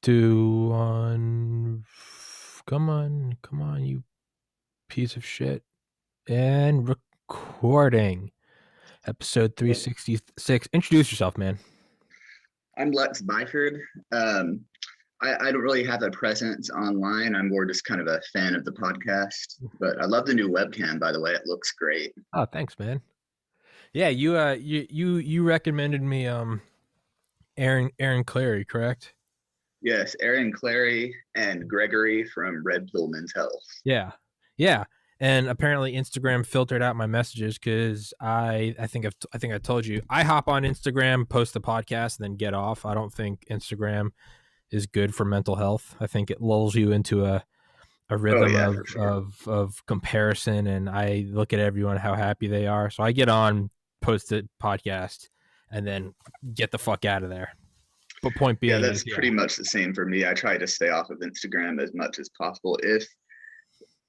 2, 1. Come on, you piece of shit. And recording. Episode 366. Introduce yourself, man. I'm Lex Byford. I don't really have a presence online. I'm more just kind of a fan of the podcast. But I love the new webcam, by the way. It looks great. Oh, thanks, man. Yeah, you recommended me Aaron Clary, correct? Yes, Aaron Clary and Gregory from Red Pill Men's Health. Yeah. Yeah. And apparently Instagram filtered out my messages because I think I told you I hop on Instagram, post the podcast, and then get off. I don't think Instagram is good for mental health. I think it lulls you into a Oh rhythm yeah, for sure. of comparison, and I look at everyone how happy they are. So I get on, post the podcast, and then get the fuck out of there. But point Yeah, being is, that's yeah, pretty much the same for me. I try to stay off of Instagram as much as possible.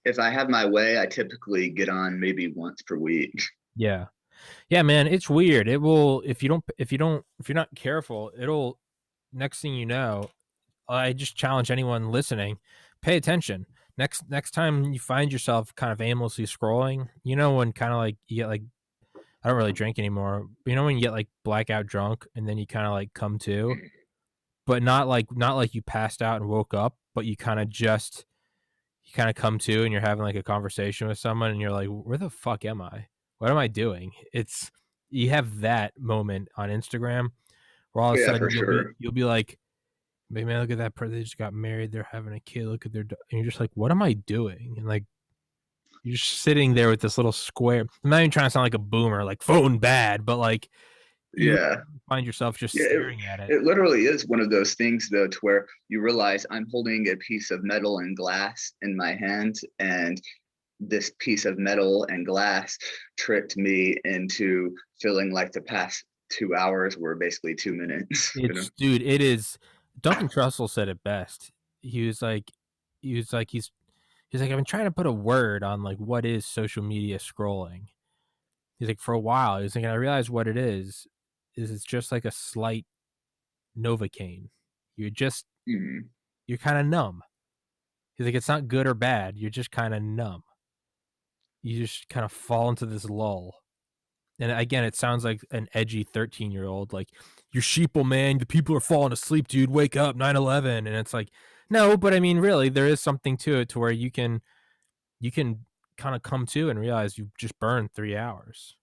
If I have my way, I typically get on maybe once per week. yeah, yeah, man, it's weird. It will if you're not careful, it'll next thing you know. I just challenge anyone listening, pay attention. Next time you find yourself kind of aimlessly scrolling, when kind of like you get like I don't really drink anymore. But when you get like blackout drunk and then you kind of like come to, but not like you passed out and woke up, but you kind of come to and you're having like a conversation with someone and you're like, where the fuck am I? What am I doing? It's you have that moment on Instagram where all of a Yeah, sudden for sure. you'll be like, "Hey, man, look at that person. They just got married. They're having a kid. Look at and you're just like, what am I doing? And like you're just sitting there with this little square. I'm not even trying to sound like a boomer, like phone bad, but like you Yeah. find yourself just Yeah, staring at it. it literally is one of those things, though, to where you realize I'm holding a piece of metal and glass in my hand, and this piece of metal and glass tricked me into feeling like the past 2 hours were basically 2 minutes. Dude, it is. Duncan Trussell said it best. He was like, he's like, I've been trying to put a word on like what is social media scrolling. He's like, for a while, he's like, I realized what it is it's just like a slight Novocaine. You're just, Mhm. you're kind of numb. He's like, it's not good or bad. You're just kind of numb. You just kind of fall into this lull. And again, it sounds like an edgy 13-year-old, like, you're sheeple, man. The people are falling asleep, dude. Wake up, 9/11. And it's like, no, but I mean, really, there is something to it to where you can kind of come to and realize you just burned 3 hours.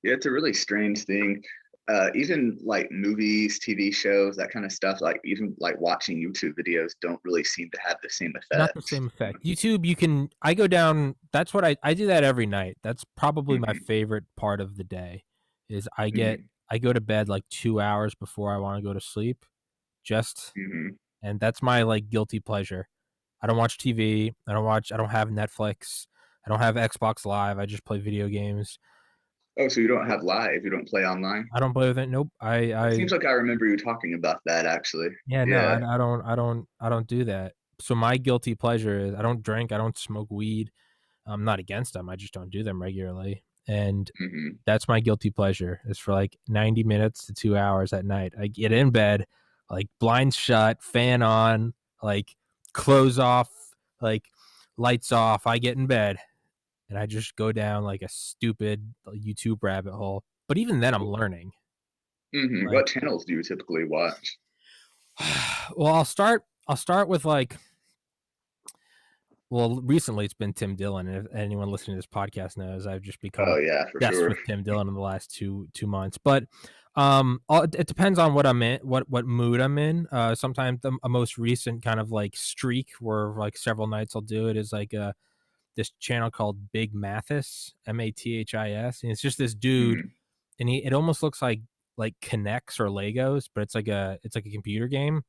Yeah, it's a really strange thing. Even like movies, TV shows, that kind of stuff, like even like watching YouTube videos don't really seem to have the same Not the effect. same effect. YouTube, I go down, that's what I do that every night. That's probably my Hmm. favorite part of the day is Hmm. I go to bed like 2 hours before I want to go to sleep. Just, Hmm. and that's my like guilty pleasure. I don't watch TV. I don't have Netflix. I don't have Xbox Live. I just play video games. Oh, so you don't have live? You don't play online? I don't play with it. Nope. It seems like I remember you talking about that actually. Yeah, no, Yeah. I don't do that. So my guilty pleasure is I don't drink. I don't smoke weed. I'm not against them. I just don't do them regularly. And Hmm. that's my guilty pleasure is for like 90 minutes to 2 hours at night. I get in bed, like blinds shut, fan on, like clothes off, like lights off. I get in bed and I just go down like a stupid YouTube rabbit hole. But even then, I'm learning. Hmm. Like, What channels do you typically watch? well, I'll start with like, well, recently it's been Tim Dillon, and if anyone listening to this podcast knows, I've just become Oh yeah, for obsessed sure. with Tim Dillon in the last two months. But it depends on what I'm in, what mood I'm in. Sometimes a most recent kind of like streak where like several nights I'll do it is like this channel called Big Mathis, Mathis, and it's just this dude, Hmm. and it almost looks like Connects or Legos, but it's like a computer game,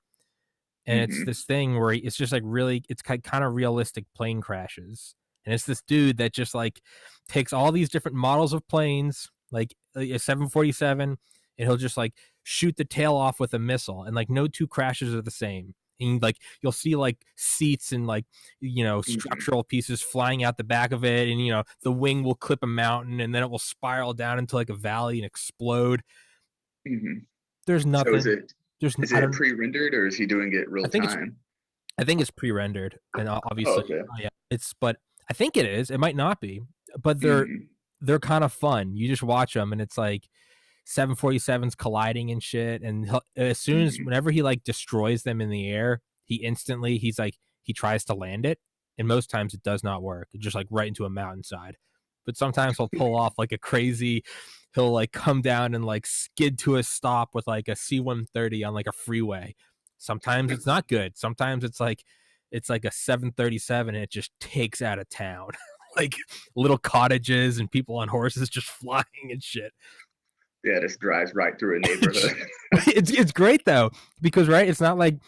and it's Hmm. this thing where it's just like really it's kind of realistic plane crashes, and it's this dude that just like takes all these different models of planes like a 747, and he'll just like shoot the tail off with a missile, and like no two crashes are the same, and like you'll see like seats and like Hmm. structural pieces flying out the back of it, and the wing will clip a mountain and then it will spiral down into like a valley and explode. Hmm. There's So is nothing it Is I it don't, pre-rendered or is he doing it I real think it's, time? I think it's pre-rendered, and Oh, obviously, okay. yeah, but I think it is. It might not be, but Mhm. they're kind of fun. You just watch them, and it's like 747s colliding and shit. And as soon as Mhm. whenever he like destroys them in the air, he's like he tries to land it, and most times it does not work. It's just like right into a mountainside. But sometimes he'll pull off like a crazy. He'll like come down and like skid to a stop with like a C-130 on like a freeway. Sometimes it's not good. Sometimes it's like a 737 and it just takes out of town. Like little cottages and people on horses just flying and shit. Yeah, just drives right through a it's neighborhood. it's great though, because right, it's not like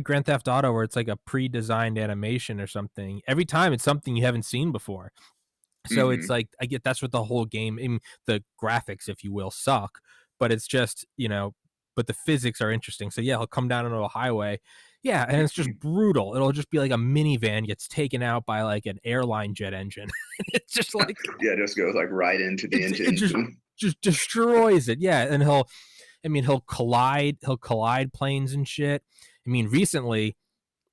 Grand Theft Auto where it's like a pre-designed animation or something. Every time it's something you haven't seen before. So it's Mhm. like I get that's what the whole game, I mean, the graphics, if you will, suck, but it's just, but the physics are interesting. So yeah, he'll come down onto a highway. Yeah, and it's just Mhm. brutal. It'll just be like a minivan gets taken out by like an airline jet engine. It's just like Yeah, it just goes like right into the it engine. just destroys it. Yeah, and he'll collide planes and shit. I mean, recently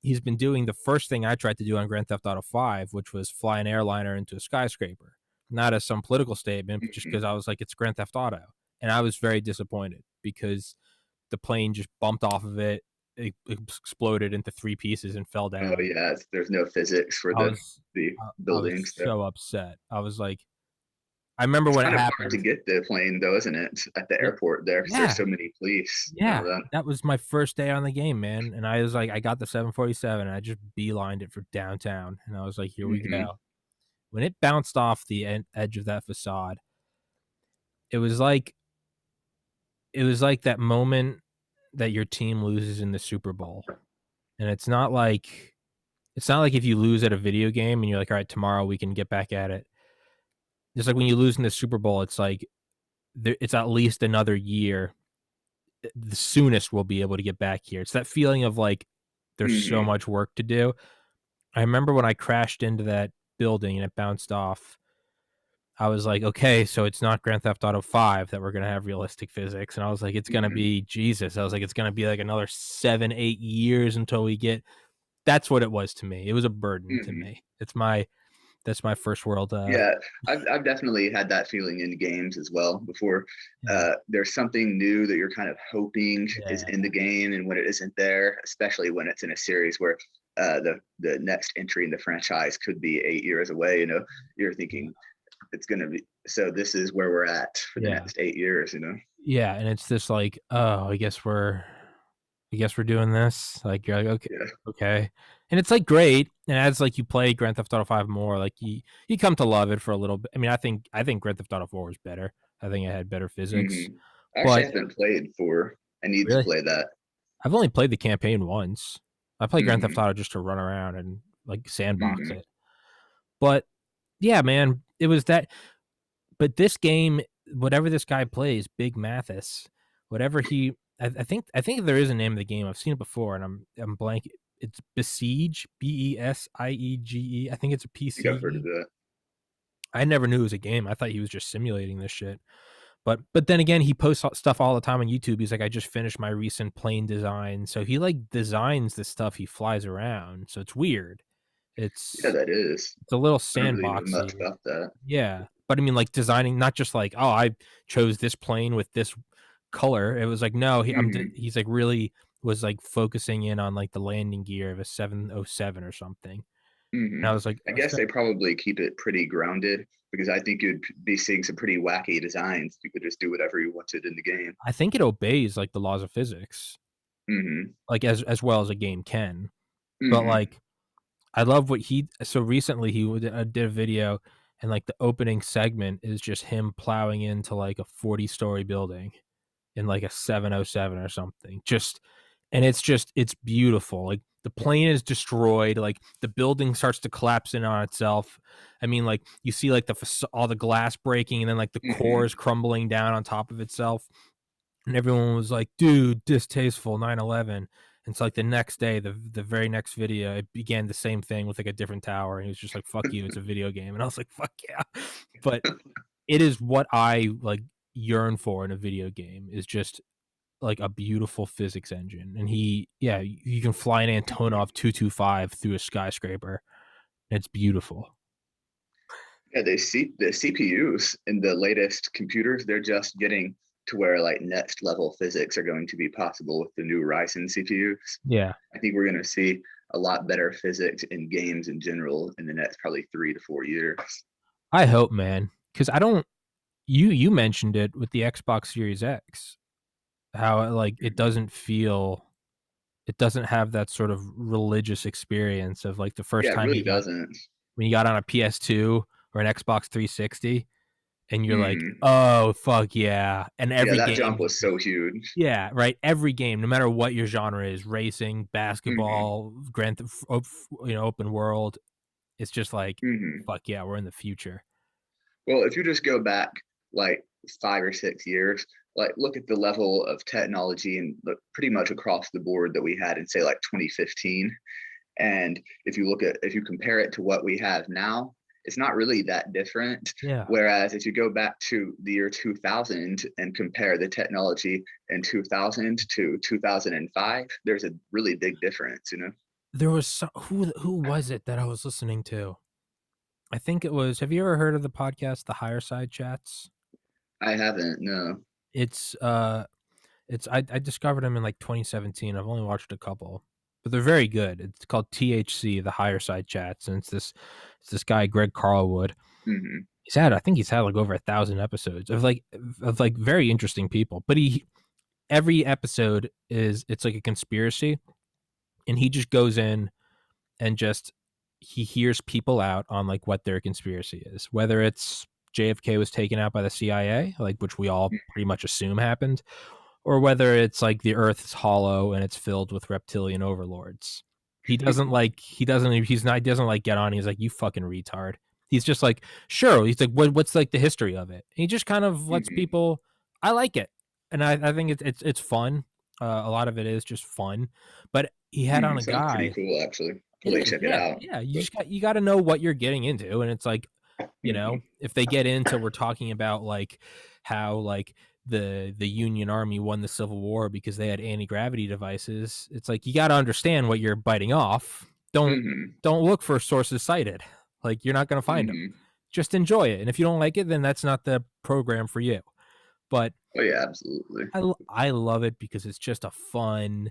he's been doing the first thing I tried to do on Grand Theft Auto 5, which was fly an airliner into a skyscraper. Not as some political statement, but just because Mhm. I was like, it's Grand Theft Auto. And I was very disappointed because the plane just bumped off of it. It exploded into three pieces and fell Oh down. yeah, there's no physics for I was the I was buildings there. so upset. I was like, I remember It's when it kind of hard to happened. get the plane though, isn't it? At the Yeah, airport there, because there's yeah, so many police and all yeah. that. That was my first day on the game, man. And I was like, I got the 747 and I just beelined it for downtown. And I was like, here we Mhm. go. When it bounced off the edge of that facade, it was like that moment that your team loses in the Super Bowl. And it's not like if you lose at a video game and you're like, all right, tomorrow we can get back at it. Just like when you lose in the Super Bowl, it's like it's at least another year. The soonest we'll be able to get back here. It's that feeling of like there's so Mhm. much work to do. I remember when I crashed into that building and it bounced off. I was like, okay, so it's not Grand Theft Auto 5 that we're gonna have realistic physics. And I was like, it's gonna Mhm. be Jesus. I was like, it's gonna be like another 7, 8 years until we get. That's what it was to me. It was a burden to Mhm. me. That's my first world. Yeah, I've definitely had that feeling in games as well before. Yeah, There's something new that you're kind of hoping is yeah, in the game, and when it isn't there, especially when it's in a series where the next entry in the franchise could be 8 years away, you're thinking it's gonna be. So this is where we're at for the yeah, next 8 years. yeah. And it's this like, oh, I guess we're doing this. Like you're like, okay, Yeah. okay. And it's like great. And as like you play Grand Theft Auto 5 more, like you come to love it for a little bit. I mean, I think Grand Theft Auto 4 was better. I think it had better physics. Hmm. I actually But haven't played for. I need to really, play that. I've only played the campaign once. I played Grand Theft Hmm. Auto just to run around and like sandbox Hmm. it. But yeah, man, it was that. But this game, whatever this guy plays, Big Mathis, whatever I think there is a name of the game. I've seen it before, and I'm blank. It's Besiege, Besiege. I think it's a I think I've heard of PC. that. I never knew it was a game. I thought he was just simulating this shit. But then again, he posts stuff all the time on YouTube. He's like, I just finished my recent plane design. So he like designs the stuff he flies around. So it's weird. Yeah, that is. It's a little I don't really know much sandboxy. about that. Yeah, but I mean, like designing, not just like, oh, I chose this plane with this color. It was like, no, Hmm. he's like really was like focusing in on like the landing gear of a 707 or something. Hmm. And I was like, I guess they probably keep it pretty grounded because I think you'd be seeing some pretty wacky designs. You could just do whatever you wanted in the game. I think it obeys like the laws of physics, Hmm. like as well as a game can. But Hmm. like, I love what so recently did a video, and like the opening segment is just him plowing into like a 40-story building in like a 707 or something. And it's beautiful. Like the plane is destroyed, like the building starts to collapse in on itself. I mean, like you see like all the glass breaking and then like the core Hmm. is crumbling down on top of itself. And everyone was like, dude, distasteful 9/11. And so like the next day, the very next video, it began the same thing with like a different tower. And he was just like, fuck you, it's a video game. And I was like, fuck yeah. But it is what I like yearn for in a video game, is just like a beautiful physics engine, and you can fly an Antonov 225 through a skyscraper. It's beautiful. Yeah, the CPUs in the latest computers, they're just getting to where like next level physics are going to be possible with the new Ryzen CPUs. Yeah, I think we're going to see a lot better physics in games in general in the next probably 3 to 4 years. I hope, man, because I don't. You mentioned it with the Xbox Series X, how like it doesn't have that sort of religious experience of like the first Yeah, it time really you got doesn't. when you got on a PS2 or an Xbox 360 and you're like, Hmm. "Oh, fuck yeah." And Yeah, every that game, jump was so huge. yeah, right, every game, no matter what your genre is, racing, Hmm. basketball, open world, it's just like, Hmm. fuck yeah, we're in the future. Well, if you just go back like 5 or 6 years, like look at the level of technology and look pretty much across the board that we had in say like 2015. And if you compare it to what we have now, it's not really that different. Yeah. Whereas if you go back to the year 2000 and compare the technology in 2000 to 2005, there's a really big difference, you know? There was who was it that I was listening to? I think it was, have you ever heard of the podcast, The Higher Side Chats? I haven't, no. It's, I discovered them in, like, 2017. I've only watched a couple, but they're very good. It's called THC, The Higher Side Chats, and it's this guy, Greg Carlwood. Hmm. I think he's had, like, over 1,000 episodes of, like, very interesting people, but he every episode it's like a conspiracy, and he just goes in and just he hears people out on like what their conspiracy is, whether it's JFK was taken out by the CIA, like which we all pretty much assume happened, or whether it's like the Earth is hollow and it's filled with reptilian overlords. He doesn't like get on. He's like, you fucking retard. He's just like, sure. He's like, what's like the history of it? And he just kind of lets Hmm. people. I like it, and I think it's fun. A lot of it is just fun, but he had on Hmm. a Sounds pretty guy. cool, actually. It Probably is, check it yeah, out. yeah. But You got to know what you're getting into, and it's like, hmm. if they get into we're talking about like how like the Union Army won the Civil War because they had anti-gravity devices, it's like you got to understand what you're biting off. Don't Hmm. don't look for sources cited. Like you're not going to find them. Hmm. Just enjoy it, and if you don't like it, then that's not the program for you. But Oh yeah, absolutely. I love it because it's just a fun.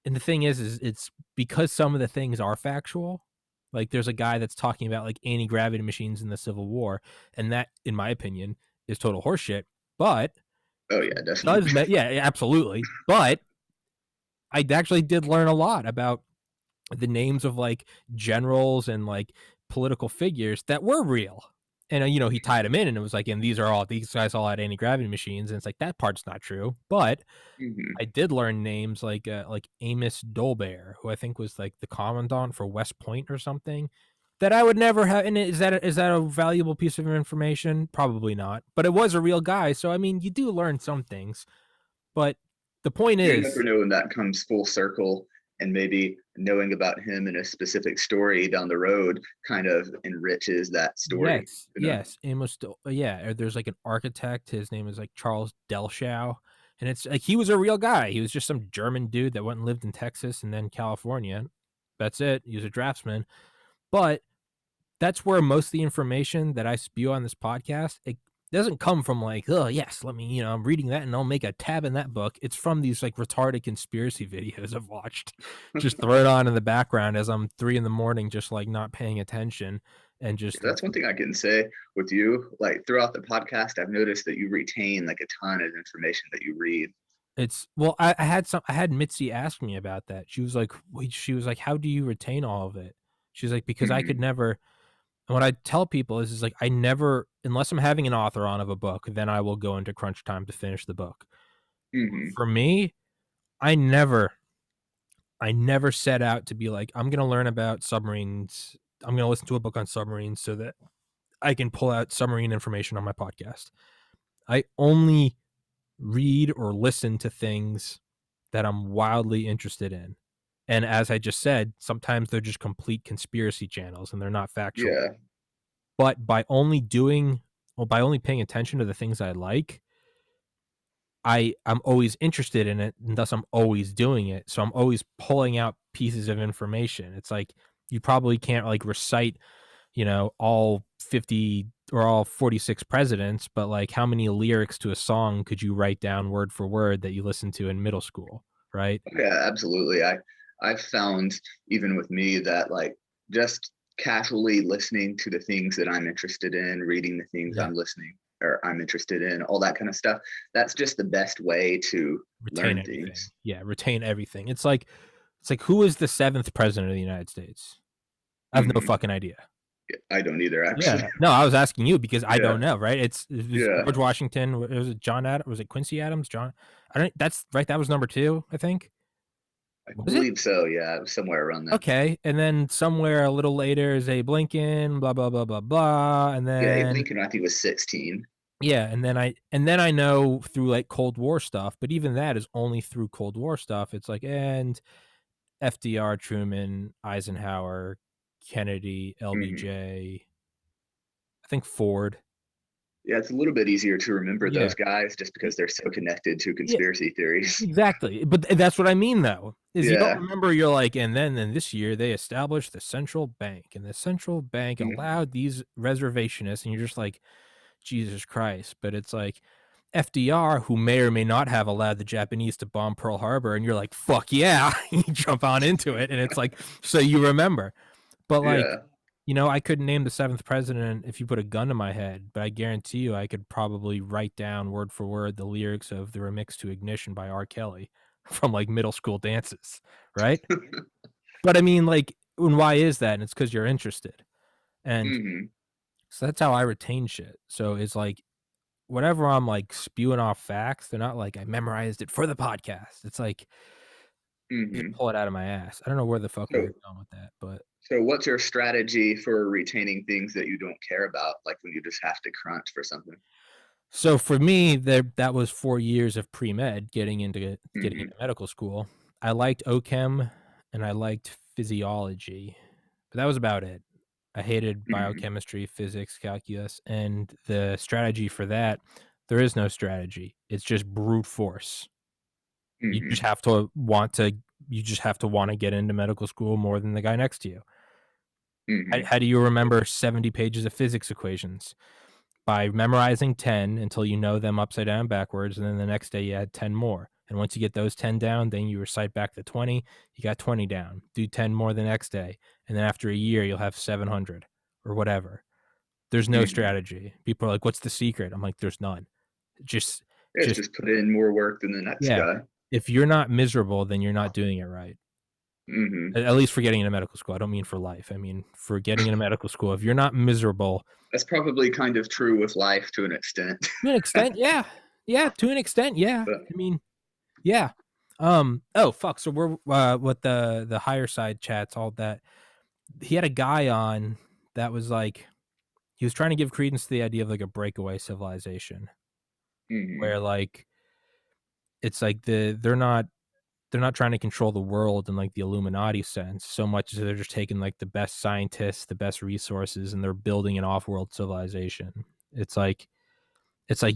And the thing is it's because some of the things are factual. Like there's a guy that's talking about like anti-gravity machines in the Civil War, and that, in my opinion, is total horseshit. But Oh he yeah, definitely. yeah, absolutely. But I actually did learn a lot about the names of like generals and like political figures that were real. And he tied them in, and it was like, and these guys all had anti gravity machines, and it's like that part's not true. But Hmm. I did learn names like Amos Dolbear, who I think was like the commandant for West Point or something. That I would never have. And is that a valuable piece of information? Probably not. But it was a real guy, so I mean, you do learn some things. But the point You never is, know when that comes full circle, and maybe knowing about him in a specific story down the road kind of enriches that story, yes, you know? yes, yeah. There's like an architect. His name is like Charles Delschow, and it's like he was a real guy. He was just some German dude that went and lived in Texas and then California. That's it. He was a draftsman. But that's where most of the information that I spew on this podcast, it doesn't come from like, oh yes, let me, I'm reading that and I'll make a tab in that book. It's from these like retarded conspiracy videos I've watched. Just throw it on in the background as I'm 3 in the morning, just like not paying attention and just That's one thing I can say with you. Like throughout the podcast, I've noticed that you retain like a ton of information that you read. it's well, I had Mitzi ask me about that. She was like, how do you retain all of it? She's like, because I could Hmm. never. And what I tell people is like I never, unless I'm having an author on of a book, then I will go into crunch time to finish the book. Hmm. For me, I never I never set out to be like, I'm gonna learn about submarines. I'm gonna listen to a book on submarines so that I can pull out submarine information on my podcast. I only read or listen to things that I'm wildly interested in. And as I just said, sometimes they're just complete conspiracy channels and they're not factual. Yeah. But by only paying attention to the things I like, I'm always interested in it, and thus I'm always doing it. So I'm always pulling out pieces of information. It's like you probably can't like recite, all 50 or all 46 presidents, but like how many lyrics to a song could you write down word for word that you listened to in middle school, right? Yeah, absolutely. I've found even with me that like just casually listening to the things that I'm interested in, reading the things Yeah. I'm listening or I'm interested in, all that kind of stuff. That's just the best way to Retain learn everything. things. Yeah, retain everything. It's like who is the seventh president of the United States? I have no Hmm. fucking idea. I don't either, actually. Yeah. No, I was asking you because I Yeah, don't know, right? It was yeah. George Washington. Was it John Adams? Was it Quincy Adams? John? I don't. That's right. That was number two, I think. I Was it? believe so. Yeah, it was somewhere around there. Okay. And then somewhere a little later is Abe Lincoln. Blah blah blah blah blah. And Yeah, Abe then Lincoln, I think, was 16. yeah, and then I know through like Cold War stuff, but even that is only through Cold War stuff. It's like and FDR, Truman, Eisenhower, Kennedy, Hmm. LBJ. I think Ford. Yeah, it's a little bit easier to remember Yeah. those guys just because they're so connected to Yeah. conspiracy theories. Exactly, but that's what I mean, though, is you don't Yeah. remember, you're like, "And then in this year, they established the central bank, and the central bank Hmm. allowed these reservationists," and you're just like, "Jesus Christ," but it's like FDR, who may or may not have allowed the Japanese to bomb Pearl Harbor, and you're like, "Fuck yeah," you jump on into it, and it's like, so you remember. But, like, Yeah. I couldn't name the seventh president if you put a gun to my head, but I guarantee you I could probably write down word for word the lyrics of the remix to Ignition by R. Kelly from, like, middle school dances, right? But, I mean, like, and why is that? And it's because 'cause you're interested, and Hmm. so that's how I retain shit. So, it's like, whatever I'm, like, spewing off facts, they're not like, "I memorized it for the podcast." It's like, just Hmm. pull it out of my ass. I don't know where the fuck we So, were going with that, but so what's your strategy for retaining things that you don't care about, like when you just have to crunch for something? so for me, that was 4 years of pre-med getting into Hmm. medical school. I liked OChem and I liked physiology, but that was about it. I hated Hmm. biochemistry, physics, calculus, and the strategy for that, there is no strategy. It's just brute force. You just Hmm. have to want to you just have to wanna get into medical school more than the guy next to you. How Hmm. do you remember 70 pages of physics equations? By memorizing 10 until you know them upside down backwards, and then the next day you add 10 more. And once you get those 10 down, then you recite back the 20, you got 20 down. Do 10 more the next day. And then after a year, you'll have 700 or whatever. There's no Hmm. strategy. People are like, "What's the secret?" I'm like, "There's none." Just It's just just put in more work than the next yeah. guy. If you're not miserable, then you're not doing it right. Hmm. At least for getting into medical school. I don't mean for life. I mean for getting into medical school. If you're not miserable, That's probably kind of true with life to an extent. to an extent, yeah. Yeah, to an extent, yeah. But I mean, yeah. Oh fuck. So we're with the higher side chats, all that. He had a guy on that was like he was trying to give credence to the idea of like a breakaway civilization hmm. where like it's like they're not trying to control the world in like the Illuminati sense so much as they're just taking like the best scientists, the best resources, and they're building an off-world civilization. It's like it's like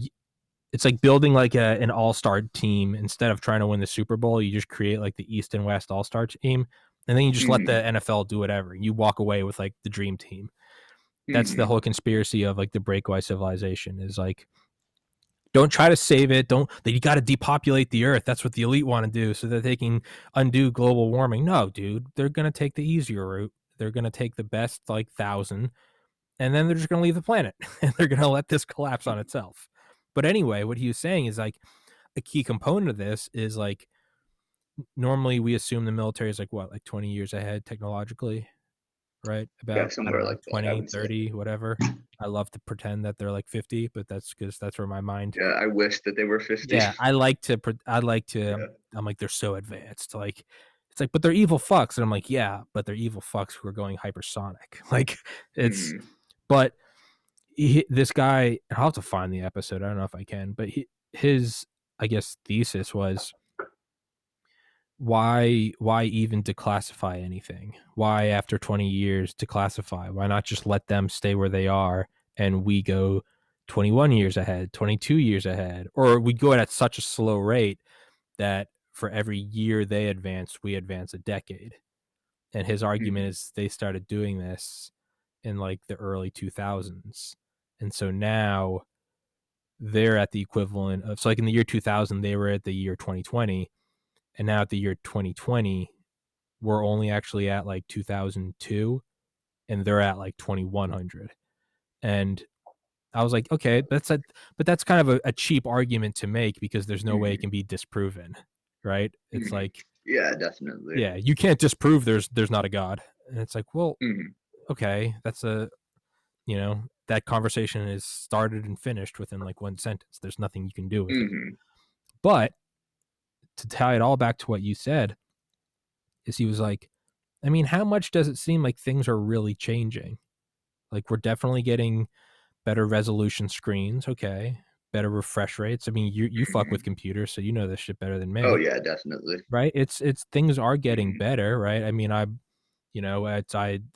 it's like building like an all-star team instead of trying to win the Super Bowl. You just create like the East and West all-star team, and then you just let the Hmm. NFL do whatever. You walk away with like the dream team. That's the Hmm. whole conspiracy of like the breakaway civilization is like don't try to save it. Don't that you got to depopulate the earth. That's what the elite want to do so that they can undo global warming. No, dude, they're gonna take the easier route. They're gonna take the best like thousand, and then they're just gonna leave the planet, and they're gonna let this collapse on itself. But anyway, what he was saying is like a key component of this is like normally we assume the military is like what, like 20 years ahead technologically, right? Yeah, About, I don't somewhere know, like that, I 20, would say. 30, whatever. I love to pretend that they're like 50, but that's because that's where my mind. Yeah, I wish that they were 50. Yeah, I like to I'm like, they're so advanced. Like, it's like, but they're evil fucks. And I'm like, yeah, but they're evil fucks who are going hypersonic. Like, it's, Hmm. but this guy, I'll have to find the episode. I don't know if I can, but his, I guess, thesis was why even declassify anything? Why after 20 years declassify? Why not just let them stay where they are and we go 21 years ahead, 22 years ahead, or we go at such a slow rate that for every year they advance, we advance a decade. And his argument Mhm. is they started doing this in like the early 2000s. And so now they're at the equivalent of, so like in the year 2000, they were at the year 2020. And now at the year 2020, we're only actually at like 2002 and they're at like 2100. And I was like, okay, but that's kind of a cheap argument to make because there's no way it Mhm. can be disproven, right? It's Mhm. like, Yeah, definitely. yeah, you can't disprove there's not a God. And it's like, well, Mhm. okay, that's a, that conversation is started and finished within like one sentence. There's nothing you can do with it. Mhm. But to tie it all back to what you said, is he was like, I mean, how much does it seem like things are really changing? Like we're definitely getting better resolution screens, okay, better refresh rates. I mean, you fuck with Mhm. computers, so you know this shit better than Oh me, yeah, definitely. right? It's things are getting Mhm. better, right? I mean, I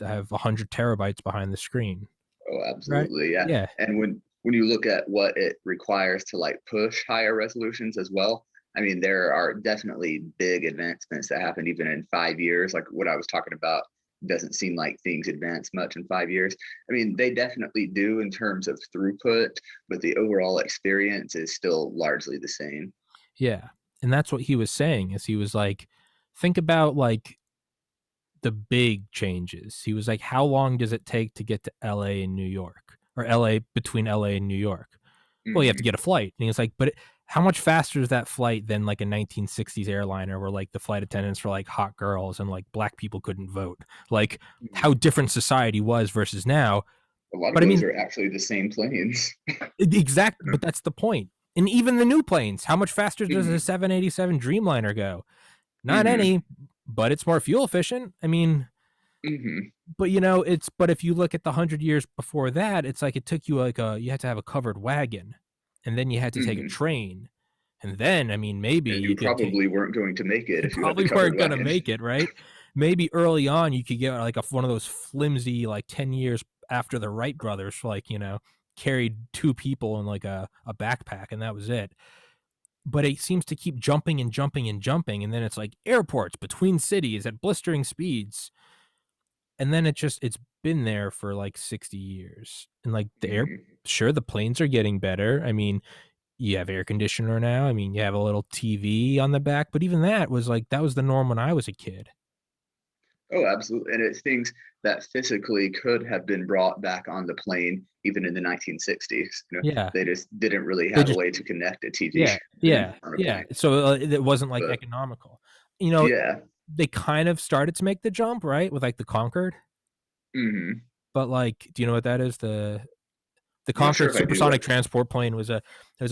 have 100 terabytes behind the screen, Oh, right? absolutely, yeah. Yeah, And when you look at what it requires to like push higher resolutions as well, I mean, there are definitely big advancements that happen even in 5 years. Like what I was talking about, doesn't seem like things advance much in 5 years. I mean, they definitely do in terms of throughput, but the overall experience is still largely the same. yeah, and that's what he was saying. Is he was like, think about like the big changes. He was like, how long does it take to get to LA and New York, or LA between LA and New York? Well, you have to Hmm. get a flight. And he was like, but how much faster is that flight than like a 1960s airliner where like the flight attendants were like hot girls and like black people couldn't vote? Like how different society was versus now. A lot of But I those mean, are actually the same planes. but that's the point. And even the new planes, how much faster does a Hmm. 787 Dreamliner go? Not Hmm. any, but it's more fuel efficient. I mean, Hmm. but but if you look at the 100 years before that, it's like it took you like you had to have a covered wagon, and then you had to take a Hmm. train, and then I mean maybe And you you could take, probably weren't going to make it you if you had the probably covered weren't gonna wagon. make it, right? Maybe early on you could get like one of those flimsy like 10 years after the Wright brothers, like carried two people in like a backpack, and that was it. But it seems to keep jumping and jumping and jumping, and then it's like airports between cities at blistering speeds, and then it's been there for like 60 years, and like Hmm. sure, the planes are getting better. I mean, you have air conditioner now. I mean, you have a little TV on the back, but even that was like that was the norm when I was a kid. Oh, absolutely. And it's things that physically could have been brought back on the plane even in the 1960s. Yeah, They just didn't really they have a just way to connect a TV yeah, yeah, on a yeah, plane. so it wasn't like But economical, you know yeah. they kind of started to make the jump, right, with like the Concorde. Hmm. But like, do you know what that is? The I'm not sure Concorde if I do supersonic what. transport plane was a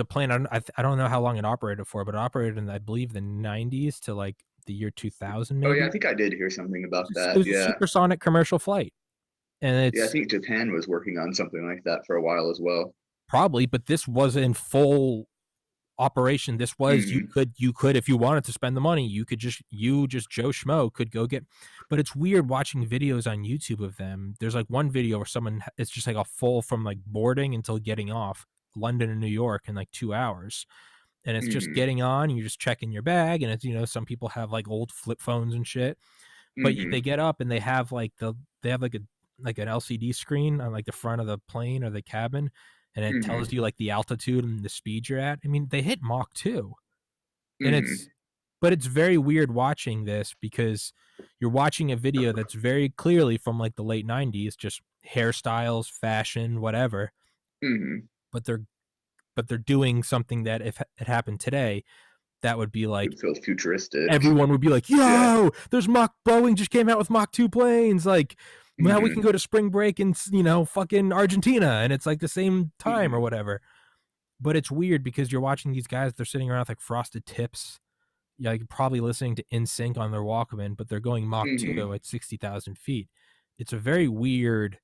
plane. I don't know how long it operated for, but it operated in, I believe, the 90s to like the year 2000 Oh, yeah. I maybe. think I did hear something about It that. was a Yeah. supersonic commercial flight, and Yeah. I it's think Japan was working on something like that for a while as well. probably, but this was in full operation. This was, Hmm. you could, if you wanted to spend the money, you could just Joe Schmo could go get. But it's weird watching videos on YouTube of them. There's like one video where someone, it's just like a full from like boarding until getting off London and New York in like 2 hours, and it's just Hmm. getting on, you're just checking your bag, and it's, some people have like old flip phones and shit, but they Hmm. get up and they have like they have like an LCD screen on like the front of the plane or the cabin, and it tells Hmm. you like the altitude and the speed you're at. I mean, they hit Mach 2, and Hmm. it's very weird watching this because you're watching a video that's very clearly from like the late 90s, just hairstyles, fashion, whatever, Hmm. but they're doing something that if it happened today, that would be like It feels futuristic. everyone would be like, Yeah. "Yo, there's Mach Boeing just came out with Mach 2 planes. Like, now we can Hmm. go to spring break in, fucking Argentina, and it's like the same time or Hmm. whatever." But it's weird because you're watching these guys, they're sitting around with like frosted tips. Yeah, like probably listening to NSYNC on their Walkman, but they're going Mach Hmm. 2 at 60,000 feet. It's a very weird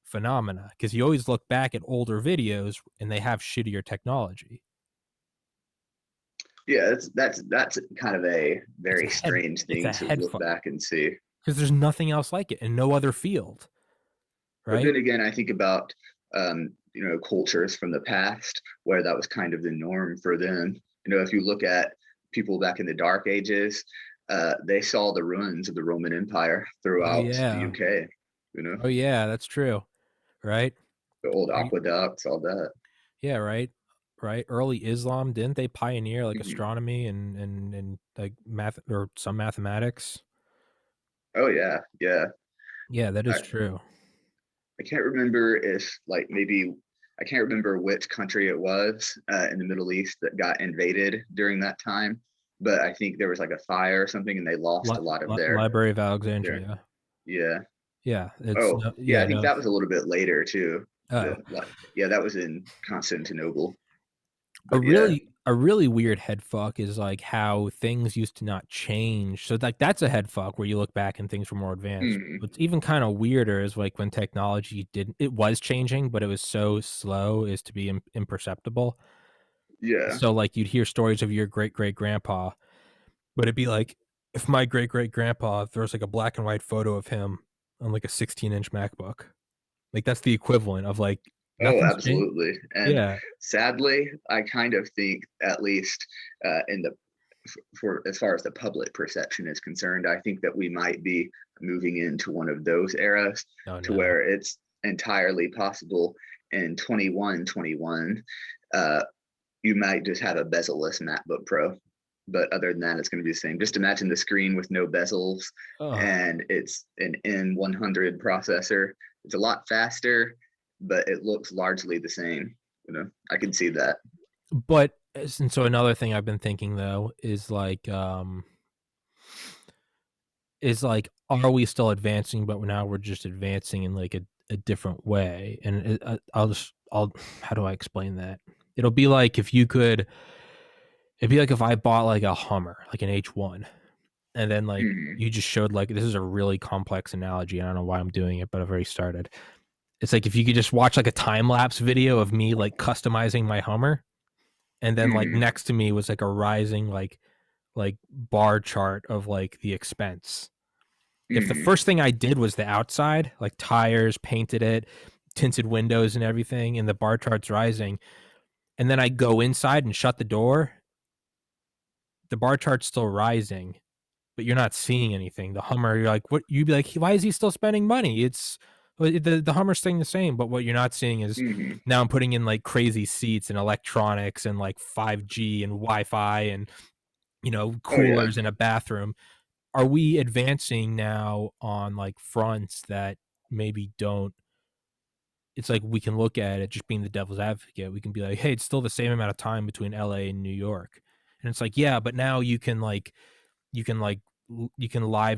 phenomena because you always look back at older videos and they have shittier technology. Yeah, that's kind of a It's a very head strange it's thing a to head look fuck back and see. because there's nothing else like it in no other field, But right? then again, I think about cultures from the past where that was kind of the norm for them. If you look at people back in the Dark Ages, they saw the ruins of the Roman Empire Oh throughout the yeah. UK. Oh yeah, that's true. Right? The old Are you aqueducts, all that. Yeah, right. Right. Early Islam, didn't they pioneer like Mhm. astronomy and like math or some mathematics? Oh yeah, yeah. Yeah, that is I, true. I can't remember if like maybe I can't remember which country it was in the Middle East that got invaded during that time, but I think there was like a fire or something, and they lost a lot of Library of their Alexandria. yeah. Yeah, it's Oh no yeah, I yeah, think no. that was a little bit later too. Oh. Yeah, that was in Constantinople. A But yeah, really weird head fuck is, like, how things used to not change, so, like, that's a head fuck where you look back and things were more advanced. mhm, What's even kinda weirder is, like, when technology didn't it was changing, but it was so slow as to be imperceptible. yeah. So, like, you'd hear stories of your great-great-grandpa, but it'd be like, if my great-great-grandpa, if there was, like, a black and white photo of him on, like, a 16-inch MacBook, like, that's the equivalent of, like, Oh, nothing's changed. absolutely. And Yeah. sadly, I kind of think, at least in the for as far as the public perception is concerned, I think that we might be moving into one of those eras Oh, to no. where it's entirely possible in 2121. Uh, you might just have a bezel-less MacBook Pro, but other than that, it's going to be the same. Just imagine the screen with no bezels, Ugh. and it's an N100 processor. It's a lot faster, but it looks largely the same. I can see that. But and so another thing I've been thinking though is like, are we still advancing, but now we're just advancing in like a different way? And I'll how do I explain that? It'll be like if you could, it'd be like if I bought like a Hummer, like an H1, and then like Hmm. you just showed like this is a really complex analogy. I don't know why I'm doing it, but I've already started. It's like if you could just watch like a time lapse video of me like customizing my Hummer, and then like Hmm. next to me was like a rising like bar chart of like the expense. If the Hmm. first thing I did was the outside, like tires, painted it, tinted windows and everything, and the bar chart's rising, and then I go inside and shut the door, the bar chart's still rising, but you're not seeing anything. The Hummer, you're like, what? You'd be like, why is he still spending money? It's the Hummer's staying the same, but what you're not seeing is Hmm. now I'm putting in like crazy seats and electronics and like 5G and Wi-Fi and Oh yeah. coolers in a bathroom. Are we advancing now on like fronts that maybe don't, it's like we can look at it just being the devil's advocate. We can be like, hey, it's still the same amount of time between LA and New York. And it's like, yeah, but now you can live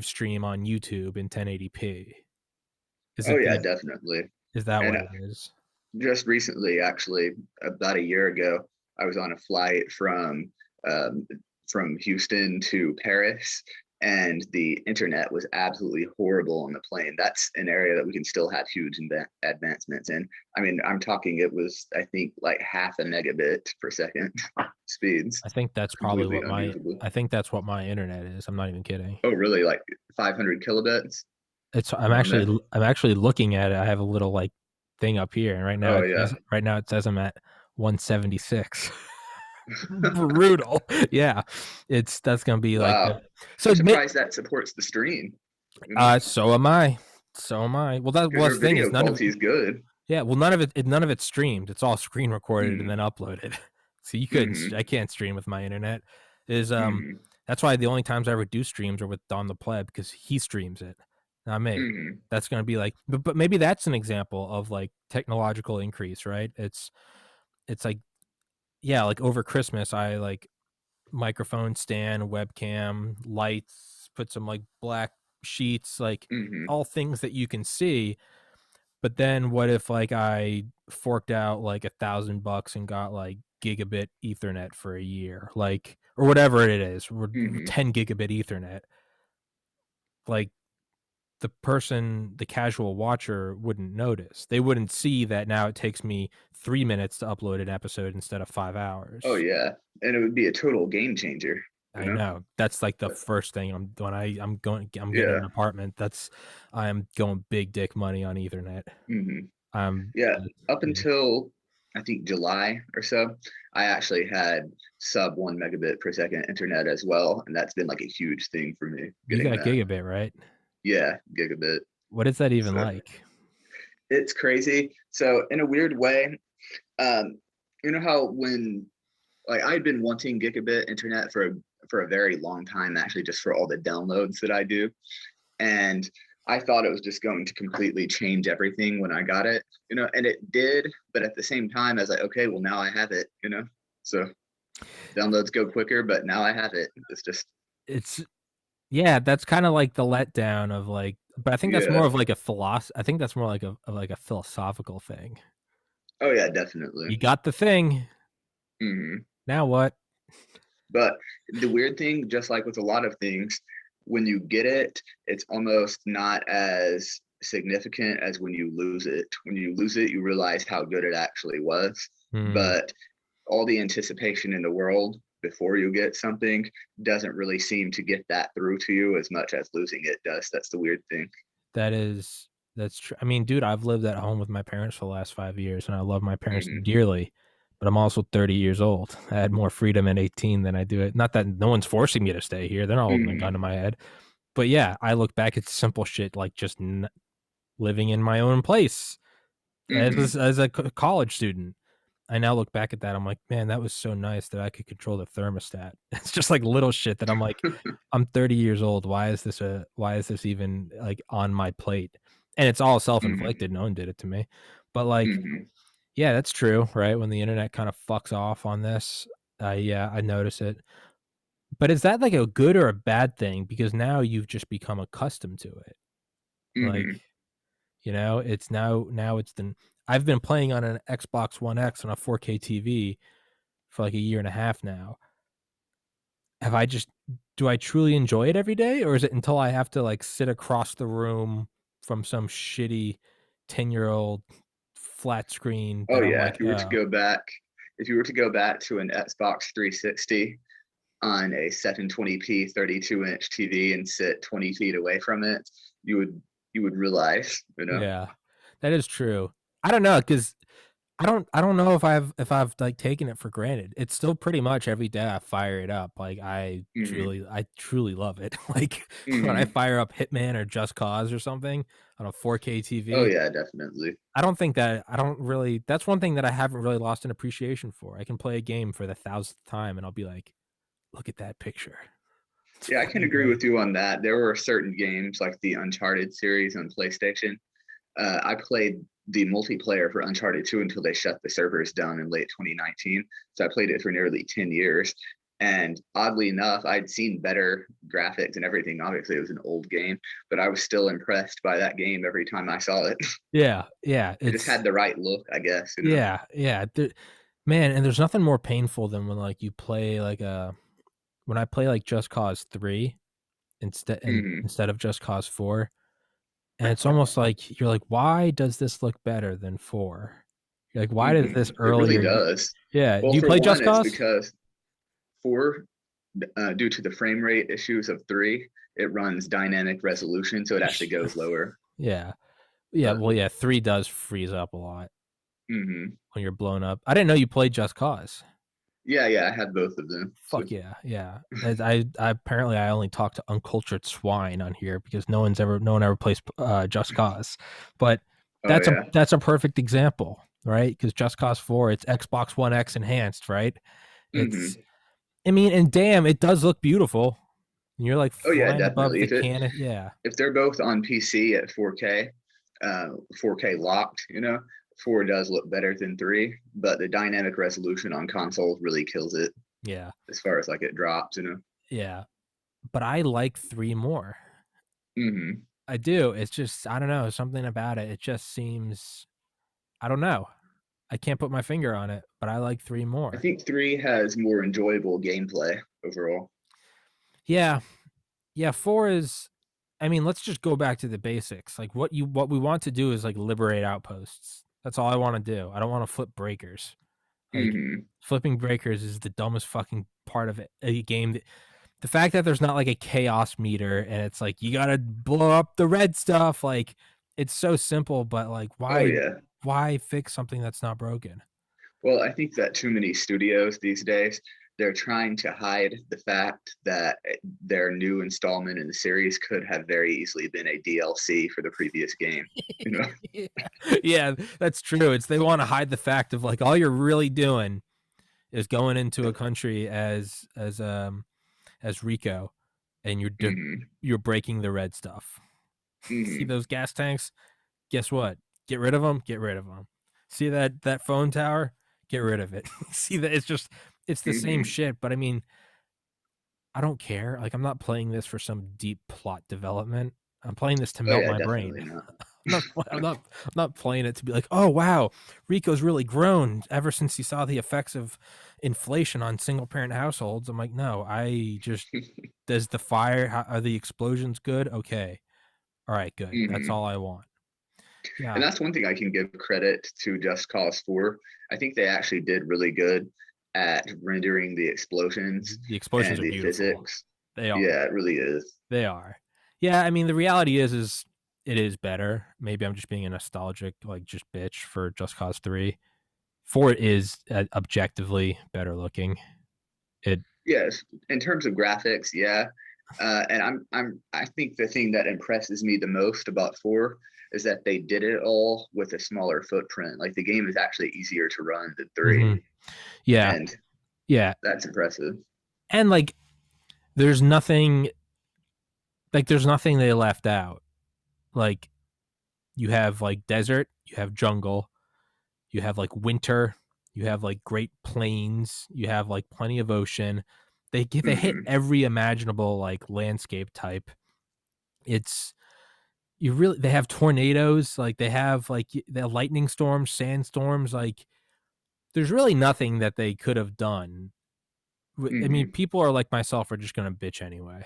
stream on YouTube in 1080p. Is Oh it yeah, is definitely. is that And what it is? just recently, actually, about a year ago, I was on a flight um, from Houston to Paris, and the internet was absolutely horrible on the plane. That's an area that we can still have huge advancements in. I mean, I'm talking it was, I think, like half a megabit per second speeds, I think that's probably completely what unusable. my internet is. I'm not even kidding. Oh, really? Like 500 kilobits It's around there? I'm actually looking at it. I have a little like thing up here, and Oh yeah. right now it says I'm at 176. Brutal. Yeah. It's that's gonna be like Wow. so I'm admit surprised that supports the stream. You know, so am I. So am I. because That's our the thing video is quality is good. yeah, well none of it's streamed. It's all screen recorded and Mm-hmm. then uploaded. So you couldn't Mm-hmm. I can't stream with my internet. Is Mm-hmm. That's why the only times I ever do streams are with Don the Pleb because he streams it, not me. Mm-hmm. That's gonna be like but maybe that's an example of like technological increase, right? It's like yeah, like over Christmas I like microphone stand, webcam, lights, put some like black sheets, like Mm-hmm. all things that you can see. But then what if like I forked out like $1,000 and got like gigabit Ethernet for a year, like or whatever it is, or Mm-hmm. 10 gigabit Ethernet? Like the casual watcher wouldn't notice. They wouldn't see that now it takes me 3 minutes to upload an episode instead of five Oh hours. yeah, and it would be a total game changer. You I know. know. That's like the Uh, first thing I'm getting Yeah. an apartment. I'm going big dick money on Ethernet. Mm-hmm. I'm Yeah, up yeah. until I think July or so, I actually had sub 1 megabit per second internet as well, and that's been like a huge thing for me You getting got that. gigabit, right? Yeah, gigabit. What is that even So like? it's crazy. So in a weird way, um, you know how when like I'd been wanting gigabit internet for a very long time, actually, just for all the downloads that I do. And I thought it was just going to completely change everything when I got it, and it did. But at the same time, I was like, okay, well, now I have it. So downloads go quicker, but now I have it. It's just, It's yeah, that's kinda like the letdown of, like but I think that's more yeah. of like a I think that's more like a philosophical thing. Oh, yeah, definitely. You got the thing, Hmm. now what? But the weird thing, just like with a lot of things, when you get it, it's almost not as significant as when you lose it. When you lose it, you realize how good it actually was. Hmm, But all the anticipation in the world before you get something doesn't really seem to get that through to you as much as losing it does. That's the weird thing. that is that's true. I mean, dude, I've lived at home with my parents for the last 5 years, and I love my parents Hmm. dearly, but I'm also 30 years old. I had more freedom at 18 than I do it not that no one's forcing me to stay here, they're not holding a gun to Hmm. my head. But yeah, I look back at simple shit like just living in my own place Hmm. as a college student. I now look back at that, I'm like, "Man, that was so nice that I could control the thermostat." It's just like little shit that I'm like, "I'm 30 years old. Why is this even, like, on my plate?" And it's all Hmm. self-inflicted, no one did it to me. But, like, Hmm. yeah, that's true, right? When the internet kinda fucks off on this, yeah, I notice it. But is that, like, a good or a bad thing? Because now you've just become accustomed to it. Like, Hmm. it's now it's the I've been playing on an Xbox One X on a 4K TV for like a year and a half now. Have I just Do I truly enjoy it every day, or is it until I have to like sit across the room from some shitty 10-year-old flat screen Oh that I'm yeah, like, if you were to oh go back, to an Xbox 360 on a 720p 32-inch TV and sit 20 feet away from it, you would realize. yeah, that is true. I don't know because I don't know if I've, like, taken it for granted. It's still pretty much every day I fire it up, like, Hmm. I truly love it. Like, when I Hmm. fire up Hitman or Just Cause or something on a 4K Oh TV, yeah, definitely. I don't really that's one thing that I haven't really lost an appreciation for. I can play a game for the 1,000th time, and I'll be like, "Look at that picture. It's Yeah, I can fucking agree great." with you on that. There were certain games like the Uncharted series on PlayStation. I played the multiplayer for Uncharted 2 until they shut the servers down in late 2019. So I played it for nearly 10 years. And oddly enough, I'd seen better graphics and everything. Obviously, it was an old game, but I was still impressed by that game every time I saw it. Yeah, yeah, It just it's had the right look, I guess. yeah, yeah, man, and there's nothing more painful than when, like, you play, like, when I play, like, Just Cause 3 Hmm. instead of Just Cause 4, and it's almost like you're like, "Why does this look better than 4?" You're like, "Why does Hmm. this It really earlier g" does. Yeah, Well, do you for play one, Just it's Cause? because 4, due to the frame rate issues of 3, it runs dynamic resolution, so it actually goes lower. Yeah. Yeah, But well, yeah, 3 does freeze up a lot hmm. when you're blown up. I didn't know you played Just Cause. Yeah, yeah, I had both of them. So, Fuck yeah, yeah. As I apparently I only talk to uncultured swine on here because no one ever plays, Just Cause. But oh yeah. that's a perfect example, right? Because Just Cause 4, it's Xbox One X enhanced, right? It's Hmm. I mean, and damn, it does look beautiful. And you're, like, Oh yeah, flying above definitely. the If it cannon yeah. if they're both on PC at 4K locked, 4 does look better than 3, but the dynamic resolution on consoles really kills it Yeah, as far as like it drops. yeah. But I like 3 more. Hmm. I do. It's just I don't know, something about it. It just seems I don't know. I can't put my finger on it, but I like 3 I more. think 3 has more enjoyable gameplay overall. Yeah. Yeah, 4 is I mean, let's just go back to the basics. Like what we want to do is like liberate outposts. That's all I wanna do. I don't wanna flip breakers. Like Hmm. flipping breakers is the dumbest fucking part of it, a game that the fact that there's not like a chaos meter and it's like you gotta blow up the red stuff, like it's so simple, but like Oh why yeah. why fix something that's not broken? Well, I think that too many studios these days, they're trying to hide the fact that their new installment in the series could have very easily been a DLC for the previous game. You know? Yeah. Yeah, that's true. It's they want to hide the fact of like all you're really doing is going into a country as Rico, and Hmm. you're breaking the red stuff. See Hmm. those gas tanks? Guess what? Get rid of them. Get rid of them. See that phone tower? Get rid of it. See that it's the same Hmm. shit. But I mean, I don't care. Like I'm not playing this for some deep plot development. I'm playing this to Oh melt yeah, my brain. definitely not. I'm not. I'm not playing it to be like, oh wow, Rico's really grown ever since he saw the effects of inflation on single parent households. I'm like, no, I just does the fire are the explosions good? Okay, all right, good. That's Hmm. all I want. And Yeah, that's one thing I can give credit to Just Cause 4. I think they actually did really good at rendering the explosions the explosions and are the beautiful. physics. They are. Yeah, it really is. They are. Yeah, I mean, the reality is it is better. Maybe I'm just being a nostalgic, like, just bitch for Just Cause 3. 4 is objectively better looking. It. Yes, in terms of graphics, yeah. And I think the thing that impresses me the most about 4 is that they did it all with a smaller footprint. Like the game is actually easier to run than 3, Mhm. Yeah, and yeah. that's impressive. And, like, there's nothing, there's nothing they left out. Like, you have, like, desert, you have jungle, you have, like, winter, you have, like, great plains, you have, like, plenty of ocean. They hit Hmm. every imaginable, like, landscape type. It's you really they have tornadoes, like, they have, like, the lightning storms, sandstorms, like, there's really nothing that they could have done. I mean, Hmm. people are like myself are just gonna bitch anyway.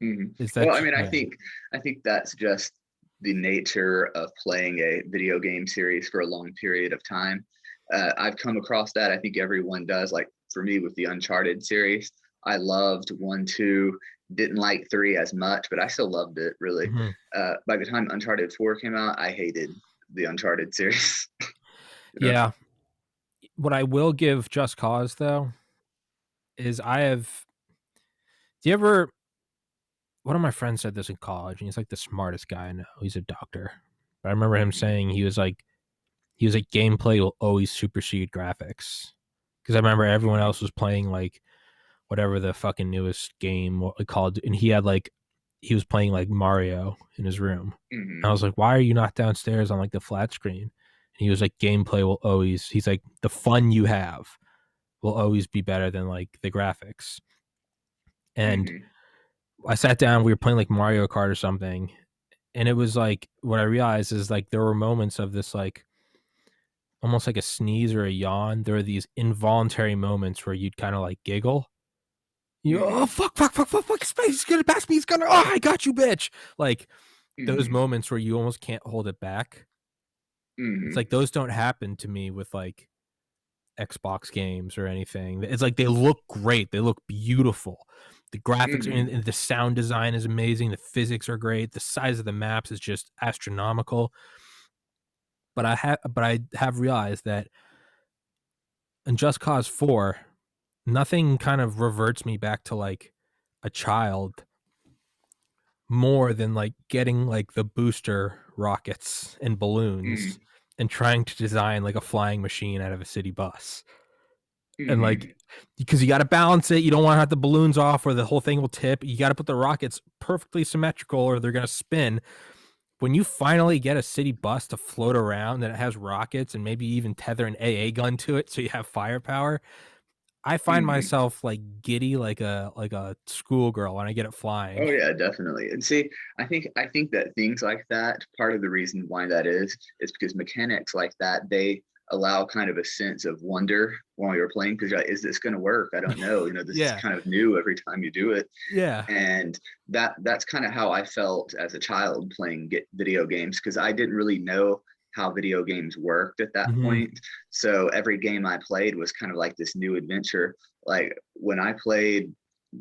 Hmm. Is Well, that I j mean, yeah. I think that's just the nature of playing a video game series for a long period of time. I've come across that. I think everyone does. Like for me, with the Uncharted series, I loved 1, 2, didn't like 3 as much, but I still loved it. Really. Mhm. By the time Uncharted 4 came out, I hated the Uncharted series. You know. Yeah. What I will give Just Cause, though, is I have do you ever one of my friends said this in college, and he's, like, the smartest guy I know. He's a doctor. But I remember him Mhm. saying he was like, "Gameplay will always supersede graphics." Because I remember everyone else was playing, like, whatever the fucking newest game what we called, and he was playing like Mario in his room. And I Mhm. was like, why are you not downstairs on like the flat screen? And he was like, gameplay will always. He's like, the fun you have will always be better than like the graphics. And Mhm. I sat down, we were playing like Mario Kart or something, and it was like what I realized is like there were moments of this like almost like a sneeze or a yawn. There are these involuntary moments where you'd kind of like giggle. You oh Mhm. fuck fuck fuck fuck fuck space he's gonna pass me he's gonna oh I got you bitch like those Mhm. moments where you almost can't hold it back. It's Mhm. like those don't happen to me with like Xbox games or anything. It's like they look great, they look beautiful. The graphics Mhm. and the sound design is amazing. The physics are great. The size of the maps is just astronomical. But I have realized that in Just Cause 4, nothing kind of reverts me back to like a child more than like getting like the booster rockets and balloons Mhm. and trying to design like a flying machine out of a city bus. And like Mhm. because you got to balance it, you don't want to have the balloons off or the whole thing will tip. You got to put the rockets perfectly symmetrical or they're going to spin. When you finally get a city bus to float around and it has rockets and maybe even tether an AA gun to it so you have firepower, I find Mhm. myself like giddy like a schoolgirl when I get it flying. Oh yeah, definitely. And see, I think that things like that, part of the reason why that is because mechanics like that, they allow kind of a sense of wonder while you're playing because you're like, is this going to work? I don't know. You know, this is Yeah. kind of new every time you do it. Yeah. And that's kind of how I felt as a child playing video games because I didn't really know how video games worked at that Mhm. point. So every game I played was kind of like this new adventure. Like when I played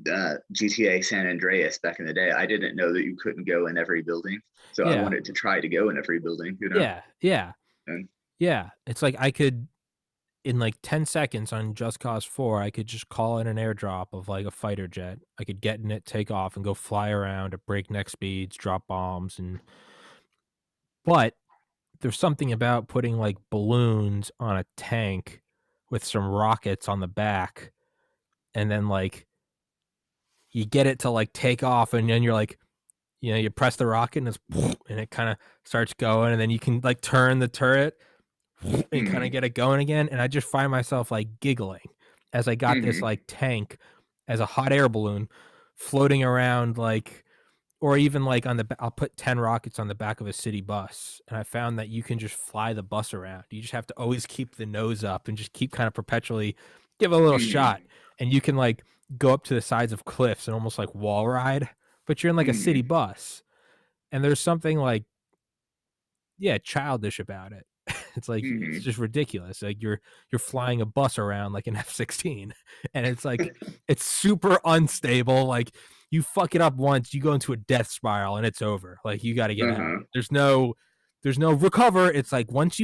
GTA San Andreas back in the day, I didn't know that you couldn't go in every building. So I Yeah. wanted to try to go in every building, you know? Yeah. Yeah. And Yeah, it's like I could in like 10 seconds on Just Cause 4, I could just call in an airdrop of like a fighter jet. I could get in it, take off, and go fly around at breakneck speeds, drop bombs, and but there's something about putting like balloons on a tank with some rockets on the back, and then like you get it to like take off, and then you're like, you press the rocket and and it kind of starts going, and then you can like turn the turret and kind of mhm, get it going again. And I just find myself like giggling as I got this mhm, like tank as a hot air balloon floating around, like, or even like I'll put 10 rockets on the back of a city bus. And I found that you can just fly the bus around. You just have to always keep the nose up and just keep kind of perpetually give it a little shot. mhm, And you can like go up to the sides of cliffs and almost like wall ride, but you're in like a city mhm, bus. And there's something like, yeah, childish about it. It's like it's mhm, just ridiculous. Like you're flying a bus around like an F-16, and it's like it's super unstable. Like you fuck it up once, you go into a death spiral, and it's over. Like you got to get out. uh-huh, There's no recover. It's like once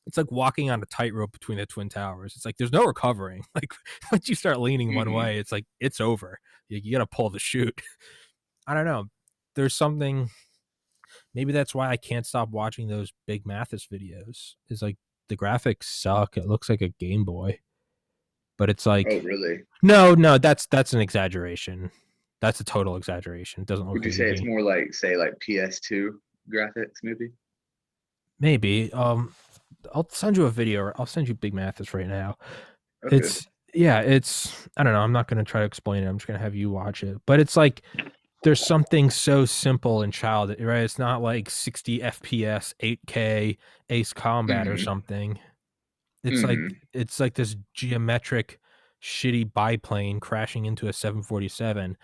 it's like walking on a tightrope between the twin towers. It's like there's no recovering. Like once you start leaning one mhm, way, it's like it's over. You got to pull the chute. I don't know. There's something, maybe that's why I can't stop watching those Big Mathis videos. Is like the graphics suck. It looks like a Game Boy, but it's oh, like really? no, that's an exaggeration. That's a total exaggeration. It doesn't look Would you like a say it's game. more like, say, like PS2 graphics, maybe? Maybe. I'll send you a video. I'll send you Big Mathis right now. Okay. It's yeah. It's I don't know. I'm not gonna try to explain it. I'm just gonna have you watch it. But it's like there's something so simple and childish, right? It's not like 60 FPS, 8K, Ace Combat or Mhm, something. It's like mhm, it's like this geometric shitty biplane crashing into a 747,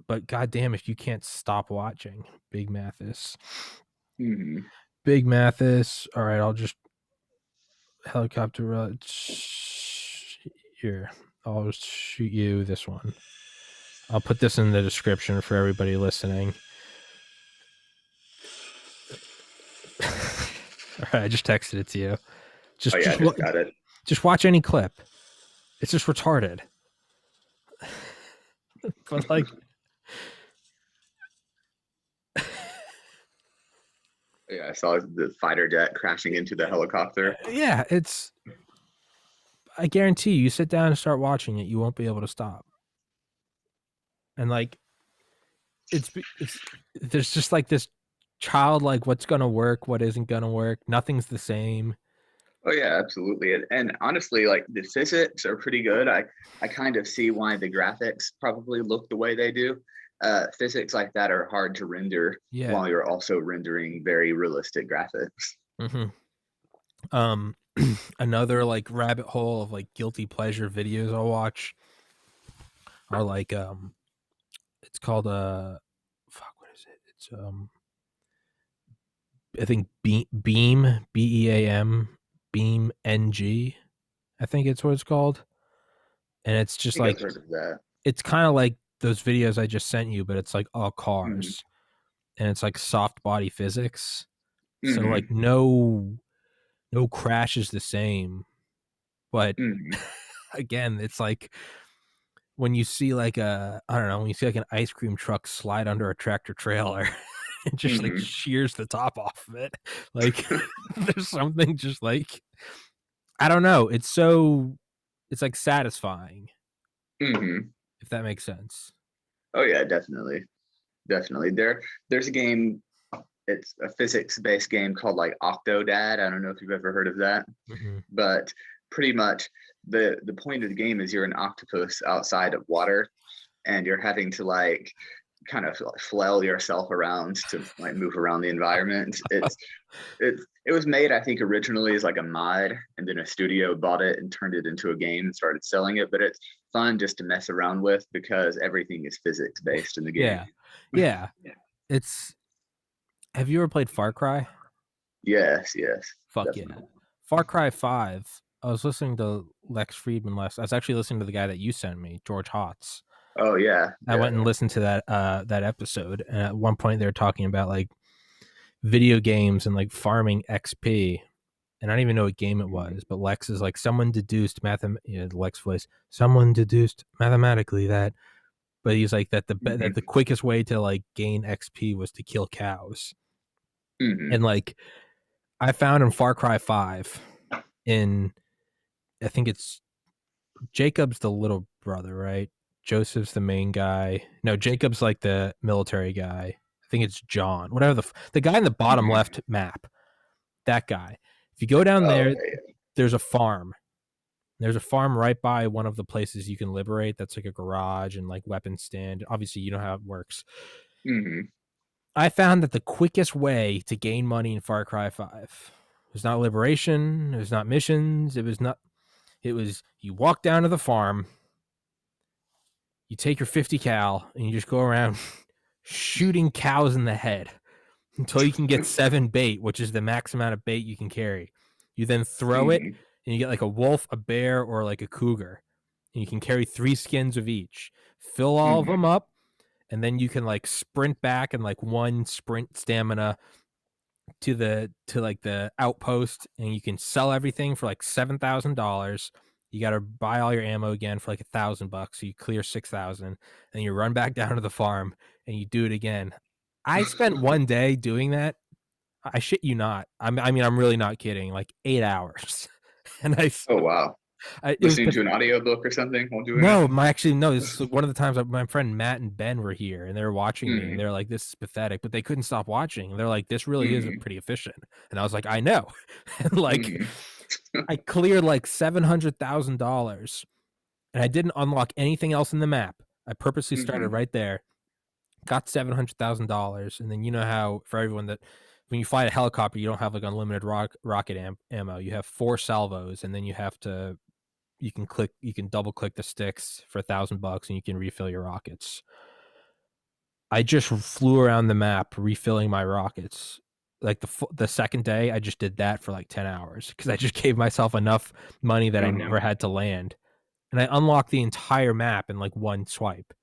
but goddamn if you can't stop watching. Big Mathis. mhm. Big Mathis. All right, I'll just helicopter here. I'll shoot you this one. I'll put this in the description for everybody listening. All right, I just texted it to you. Oh, Just yeah, I just just got it. just watch any clip. It's just retarded. But like Yeah, I saw the fighter jet crashing into the helicopter. yeah, it's I guarantee you sit down and start watching it, you won't be able to stop. And like it's there's just like this childlike what's gonna work, what isn't gonna work. Nothing's the same. Oh yeah, absolutely. And honestly, like the physics are pretty good. I kind of see why the graphics probably look the way they do. Physics like that are hard to render Yeah. while you're also rendering very realistic graphics. Hmm. Um, another like rabbit hole of like guilty pleasure videos I'll watch are like it's called fuck, what is it? It's I think Beam BEAM Beam NG. I think it's what it's called. And it's I just think I've like heard of that. it's kind of like those videos I just sent you, but it's like all Mm-hmm. cars and it's like soft body physics. So like Mm-hmm. no crash is the same, but Mm-hmm. again, it's like when you see like a I don't know, when you see like an ice cream truck slide under a tractor trailer, it just like Mm-hmm. shears the top off of it. Like there's something just like I don't know. It's like satisfying, Mm-hmm. if that makes sense. Oh yeah, definitely. Definitely. There's a game, it's a physics-based game called like Octodad. I don't know if you've ever heard of that, Hmm. but pretty much the point of the game is you're an octopus outside of water and you're having to like kind of flail yourself around to like move around the environment. It was made, I think, originally as like a mod, and then a studio bought it and turned it into a game and started selling it. But it's fun just to mess around with because everything is physics based in the game. Yeah, yeah. It's have you ever played Far Cry? Yes, yes, Fuck yeah. definitely. Far Cry 5. I was listening to Lex Friedman last. I was actually listening to the guy that you sent me, George Hotz. Oh yeah, I yeah. went and listened to that episode, and at one point they were talking about like video games and like farming XP. And I don't even know what game it Mhm. was, but Lex is like, someone deduced Lex voice, someone deduced mathematically that, but he's like that the Mhm. quickest way to like gain XP was to kill cows. Mhm. And like I found in Far Cry 5 in, I think it's Jacob's the little brother, right? Joseph's the main guy. No, Jacob's like the military guy. I think it's John. Whatever the guy in the bottom Mhm. left map. That guy. If you go down Oh, there, okay. there's a farm. There's a farm right by one of the places you can liberate. That's like a garage and like weapon stand. Obviously, you know how it works. Mhm. I found that the quickest way to gain money in Far Cry 5 was not liberation. It was not missions. It was not. It was you walk down to the farm, you take your 50 cal, and you just go around shooting cows in the head until you can get 7 bait, which is the max amount of bait you can carry. You then throw it, Mhm. and you get like a wolf, a bear, or like a cougar. And you can carry 3 skins of each. Fill all of them Mhm. up, and then you can like sprint back and like 1 sprint stamina to like the outpost, and you can sell everything for like $7,000. You got to buy all your ammo again for like $1,000. So you clear 6,000, and you run back down to the farm and you do it again. I spent one day doing that. I shit you not. I mean, I'm really not kidding. Like 8 hours, and Oh, wow. it was Listening to an audiobook or something while doing it? no, no. This is one of the times my friend Matt and Ben were here, and they were watching me, and Mhm. they're like, "This is pathetic," but they couldn't stop watching. They're like, "This really is Mhm. pretty efficient," and I was like, "I know," and like, Mhm. I cleared like $700,000, and I didn't unlock anything else in the map. I purposely started Mhm. right there, got $700,000, and then you know how for everyone that when you fly a helicopter, you don't have like unlimited rocket ammo. You have 4 salvos, and then you can double click the sticks for $1,000 and you can refill your rockets. I just flew around the map refilling my rockets. Like the second day, I just did that for like 10 hours because I just gave myself enough money that I Uh-huh. never had to land, and I unlocked the entire map in like 1 swipe.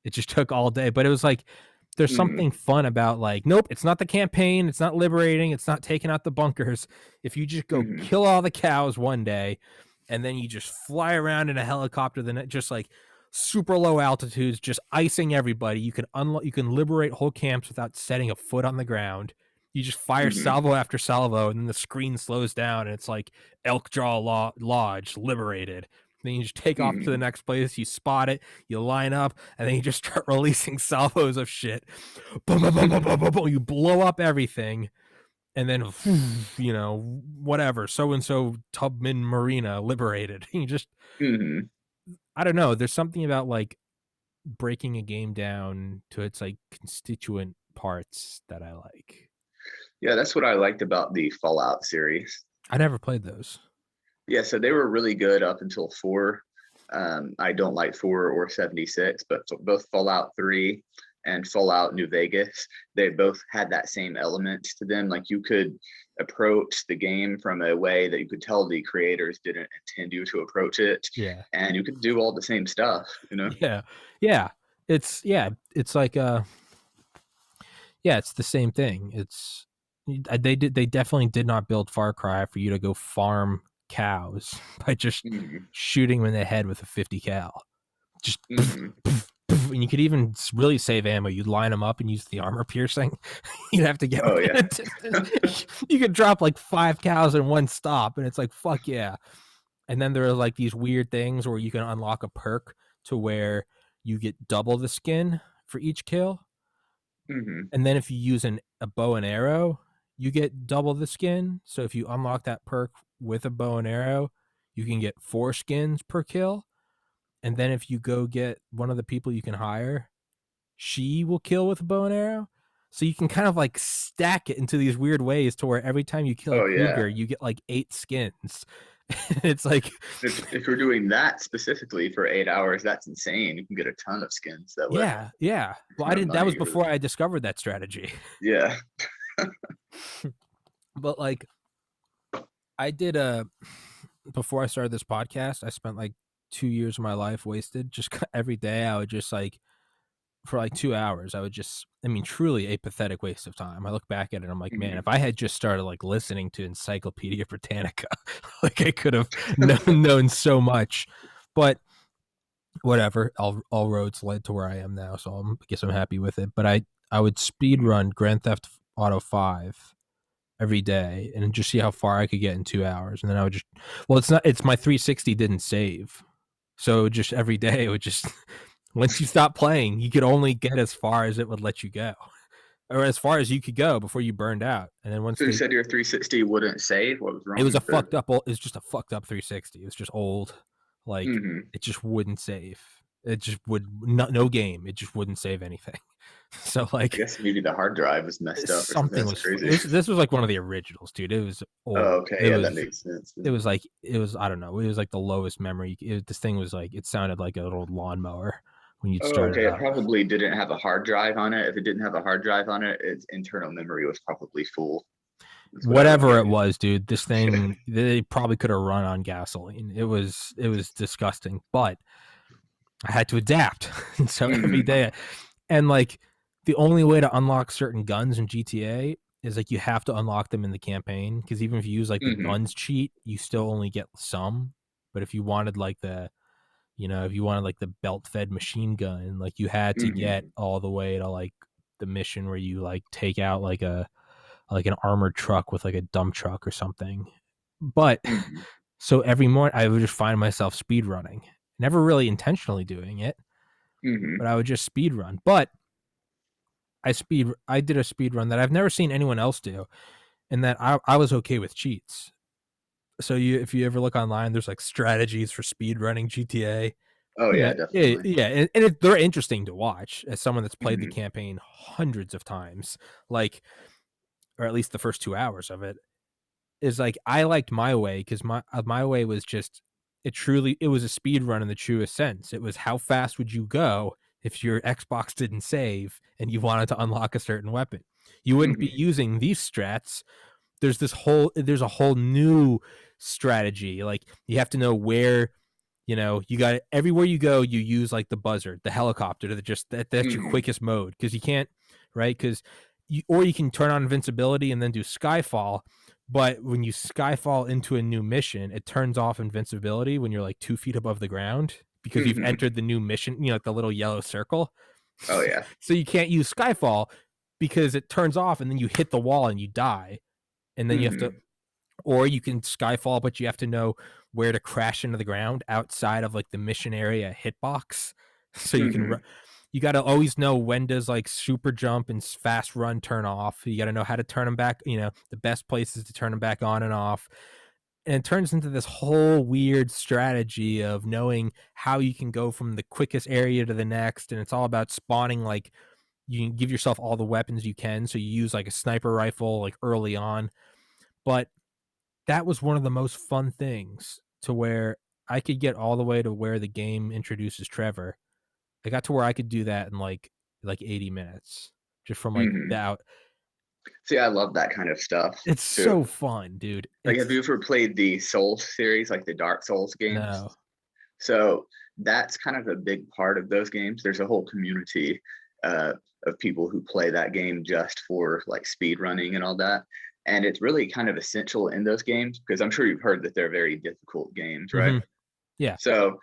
It just took all day, but it was like there's Mhm. something fun about like, nope, it's not the campaign, it's not liberating, it's not taking out the bunkers. If you just go Mhm. kill all the cows one day, and then you just fly around in a helicopter, then just like super low altitudes, just icing everybody, you can liberate whole camps without setting a foot on the ground. You just fire Mhm. salvo after salvo, and then the screen slows down, and it's like Elk Jaw Lodge liberated. Then you just take off to the Mhm. next place. You spot it, you line up, and then you just start releasing salvos of shit. Boom, boom, boom, boom, boom, boom, boom. You blow up everything, and then whatever. So and so Tubman Marina liberated. You just, Mhm. I don't know. There's something about like breaking a game down to its like constituent parts that I like. Yeah, that's what I liked about the Fallout series. I never played those. Yeah, so they were really good up until 4. I don't like 4 or 76, but both Fallout 3 and Fallout New Vegas, they both had that same element to them. Like you could approach the game from a way that you could tell the creators didn't intend you to approach it, Yeah, and you could do all the same stuff, you know? yeah, yeah. It's like yeah, it's the same thing. They definitely did not build Far Cry for you to go farm cows by just Mm-hmm. shooting them in the head with a 50 cal. Just Mm-hmm. and you could even really save ammo. You'd line them up and use the armor piercing. You'd have to get Oh yeah. you could drop like 5 cows in one stop, and it's like fuck yeah. And then there are like these weird things where you can unlock a perk to where you get double the skin for each kill. Mm-hmm. And then if you use a bow and arrow, you get double the skin. So if you unlock that perk with a bow and arrow, you can get 4 skins per kill. And then if you go get one of the people you can hire, she will kill with a bow and arrow. So you can kind of like stack it into these weird ways to where every time you kill a Oh yeah. cougar, you get like 8 skins. It's like, If you're doing that specifically for 8 hours, that's insane. You can get a ton of skins that way. yeah, yeah. A Well, I ton of didn't. That was money. before I discovered that strategy. Yeah. But like, I did a before I started this podcast, I spent like 2 years of my life wasted. Just every day, I would just like for like 2 hours, I would just, I mean, truly a pathetic waste of time. I look back at it, I'm like, man, Mhm. if I had just started like listening to Encyclopedia Britannica, like I could have known so much. But whatever, all roads led to where I am now, so I guess I'm happy with it. But I would speed run Grand Theft Auto 5 every day and just see how far I could get in 2 hours, and then I would just, well, it's my 360 didn't save, so just every day it would just once you stop playing, you could only get as far as it would let you go, or as far as you could go before you burned out. And then once So you they, said your 360 wouldn't save? What was it wrong was a with the fucked up, it was just a fucked up 360. It was just old, like Mhm. it just wouldn't save. It just would not, no game. It just wouldn't save anything. So I like guess maybe the hard drive was messed up or something. something That's was. crazy. This was like one of the originals, dude. It was Oh, old. okay. It Yeah, that was. makes sense It then. was like it was. I don't know. It was like the lowest memory. This thing was like it sounded like an old lawnmower when you'd Oh, start it okay. It up. probably didn't have a hard drive on it. If it didn't have a hard drive on it, its internal memory was probably full. That's what I would Whatever it guess. was, dude. This Okay. thing they probably could have run on gasoline. It was disgusting, but I had to adapt. And so every Hmm. day, and like the only way to unlock certain guns in GTA is like you have to unlock them in the campaign, because even if you use like the Hmm. guns cheat, you still only get some. But if you wanted like the, if you wanted like the belt fed machine gun, like you had to get Hmm. all the way to like the mission where you like take out like an armored truck with like a dump truck or something. But Hmm. so every morning I would just find myself speed running, never really intentionally doing it, Hmm. but I would just speed run. But I did a speed run that I've never seen anyone else do, and that I was okay with cheats. So if you ever look online, there's like strategies for speed running GTA. Oh yeah, definitely. Yeah, and they're interesting to watch as someone that's played the Hmm. campaign hundreds of times, like, or at least the first 2 hours of it. Is like I liked my way because my way was just, it was a speed run in the truest sense. It was how fast would you go if your Xbox didn't save and you wanted to unlock a certain weapon. You wouldn't be Hmm. using these strats. There's a whole new strategy. Like you have to know where, you got everywhere you go, you use like the buzzard, the helicopter to just that's your Hmm. quickest mode because you can't, right? Because or you can turn on invincibility and then do skyfall. But when you skyfall into a new mission, it turns off invincibility when you're like 2 feet above the ground because you've Hmm. entered the new mission, like the little yellow circle. Oh yeah. So you can't use skyfall because it turns off and then you hit the wall and you die. And then you have to, Hmm. or you can skyfall, but you have to know where to crash into the ground outside of like the mission area hitbox. So you can, Hmm. you got to always know when does like super jump and fast run turn off. You got to know how to turn them back, the best places to turn them back on and off. And it turns into this whole weird strategy of knowing how you can go from the quickest area to the next. And it's all about spawning, like, you can give yourself all the weapons you can. So you use like a sniper rifle like early on. But that was one of the most fun things, to where I could get all the way to where the game introduces Trevor. I got to where I could do that in like 80 minutes just from like the Hmm. out. See, I love that kind of stuff It's too. so fun, dude. Like, have you It's ever played the Souls series, like the Dark Souls games? no. So that's kind of a big part of those games. There's a whole community uh, of people who play that game just for like speed running and all that. And it's really kind of essential in those games because I'm sure you've heard that they're very difficult games, right? Mhm. Yeah. So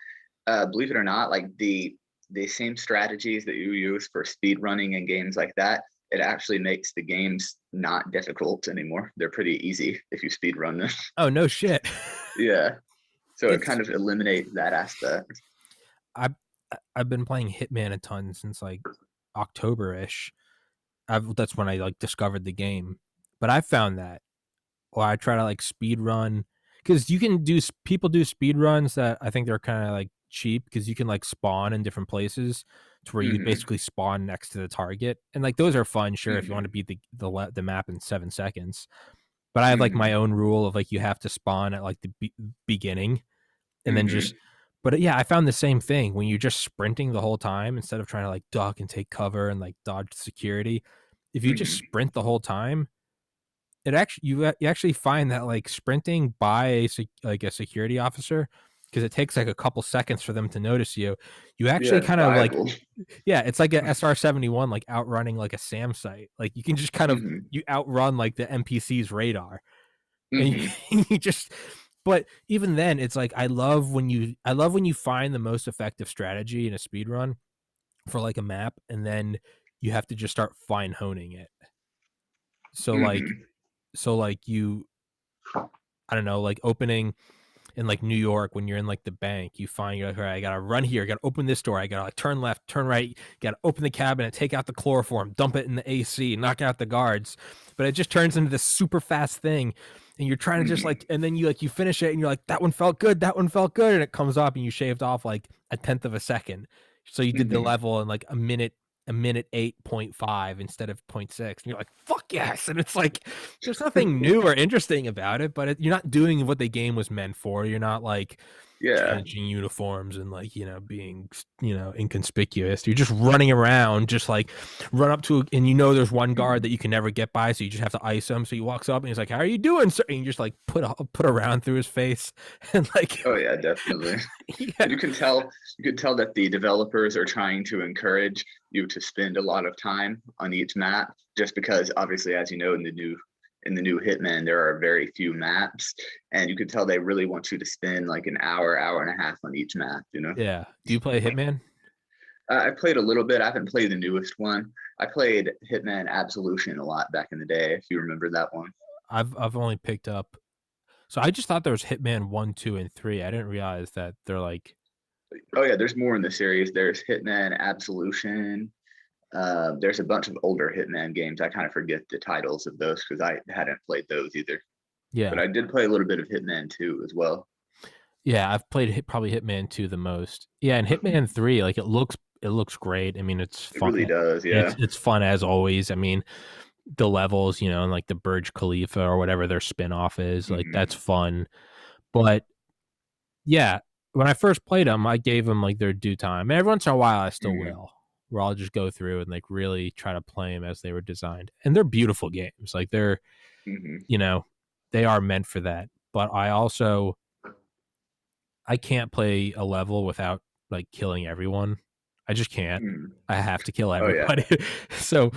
believe it or not, like the same strategies that you use for speed running and games like that, it actually makes the games not difficult anymore. They're pretty easy if you speed run them. Oh, no shit. Yeah. So it It's kind of eliminates that aspect. I've I've been playing Hitman a ton since like October-ish. That's when I like discovered the game. But I found that, or I try to like speed run, because you can do, people do speed runs that I think they're kind of like cheap, because you can like spawn in different places to where you Hmm. basically spawn next to the target, and like those are fun, sure, if you want to Hmm. beat the map in 7 seconds. But I have like my Hmm. own rule of like you have to spawn at like the beginning, and then just. Hmm. But yeah, I found the same thing when you're just sprinting the whole time instead of trying to like duck and take cover and like dodge security. If you just Hmm. sprint the whole time, it actually, you actually find that like sprinting by like a security officer because it takes like a couple seconds for them to notice you. You Yeah, actually it's kind of like, viable. yeah, it's like a SR-71 like outrunning like a SAM site. Like you can just kind of Mhm, you outrun like the NPC's radar, and mhm, you just. But even then, it's like I love when you find the most effective strategy in a speed run for like a map, and then you have to just start fine honing it. So like mhm, so like you I don't know, like opening in like New York when you're in like the bank, you find you're like, all right, I gotta run here, I gotta open this door, I gotta like turn left, turn right, gotta open the cabinet, take out the chloroform, dump it in the AC, knock out the guards. But it just turns into this super fast thing. And you're trying to just mhm, like, and then you finish it and you're like, that one felt good, that one felt good. And it comes up and you shaved off like a tenth of a second. So you did the mhm. level in like a minute 8.5 instead of zero point 0.6. And you're like, fuck yes. And it's like, there's nothing new or interesting about it, but you're not doing what the game was meant for. You're not like Yeah. changing uniforms and like being inconspicuous. You're just running around, just like run up to and there's one guard Mhm. that you can never get by, so you just have to ice him. So he walks up and he's like, "How are you doing, sir?" And you just like put a round through his face and like Oh yeah, definitely. yeah, And you could tell that the developers are trying to encourage you to spend a lot of time on each map, just because obviously, as you know, in the new Hitman, there are very few maps, and you could tell they really want you to spend like an hour, hour and a half on each map. yeah. Do you play Hitman? I played a little bit. I haven't played the newest one. I played Hitman Absolution a lot back in the day, if you remember that one. I've only picked up. So I just thought there was Hitman 1, 2, and 3. I didn't realize that they're like Oh yeah, there's more in the series. There's Hitman Absolution. There's a bunch of older Hitman games. I kind of forget the titles of those because I hadn't played those either. But yeah. I did play a little bit of Hitman 2 as well. Yeah, I've played probably Hitman 2 the most. Yeah, and Hitman 3, like it looks great. I mean, it's It fun. really does, yeah. It's fun as always. I mean, the levels, and like the Burj Khalifa or whatever their spin-off is, like Hmm. that's fun. But yeah, when I first played them, I gave them like their due time. And every once in a while I still Hmm. will. Where I'll just go through and like really try to play them as they were designed. And they're beautiful games. Like Hmm. you know, they are meant for that. But I can't play a level without like killing everyone. I just can't. Hmm. I have to kill Oh yeah. everybody. So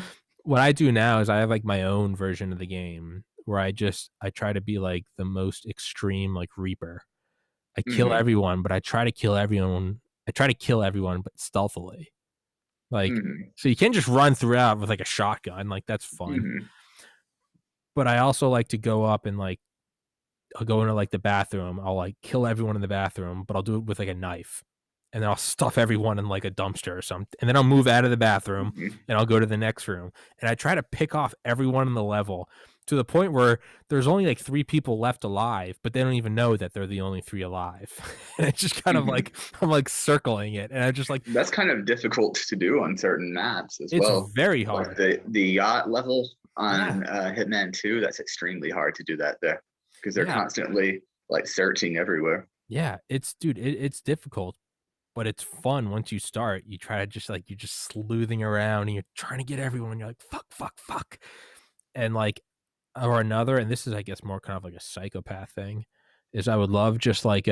what I do now is I have like my own version of the game where I try to be like the most extreme like Reaper. I kill Hmm. everyone, but I try to kill everyone. I try to kill everyone, but stealthily. Like Hmm. so you can't just run throughout with like a shotgun. Like that's fun. Hmm. But I also like to go up and like I'll go into like the bathroom. I'll like kill everyone in the bathroom, but I'll do it with like a knife. And then I'll stuff everyone in like a dumpster or something. And then I'll move out of the bathroom Hmm. and I'll go to the next room. And I try to pick off everyone in the level to the point where there's only like 3 people left alive, but they don't even know that they're the only 3 alive. And it's just kind of Hmm. like I'm like circling it. And I just like That's kind of difficult to do on certain maps as it's well. very Like hard. the yacht level Yeah. on Hitman 2, that's extremely hard to do that there because they're Yeah. constantly like searching everywhere. Yeah. It's dude, it's difficult, but it's fun once you start. You try to just like you're just sleuthing around and you're trying to get everyone. You're like fuck, fuck, fuck, and like or another. And this is, I guess, more kind of like a psychopath thing. Is I would love just like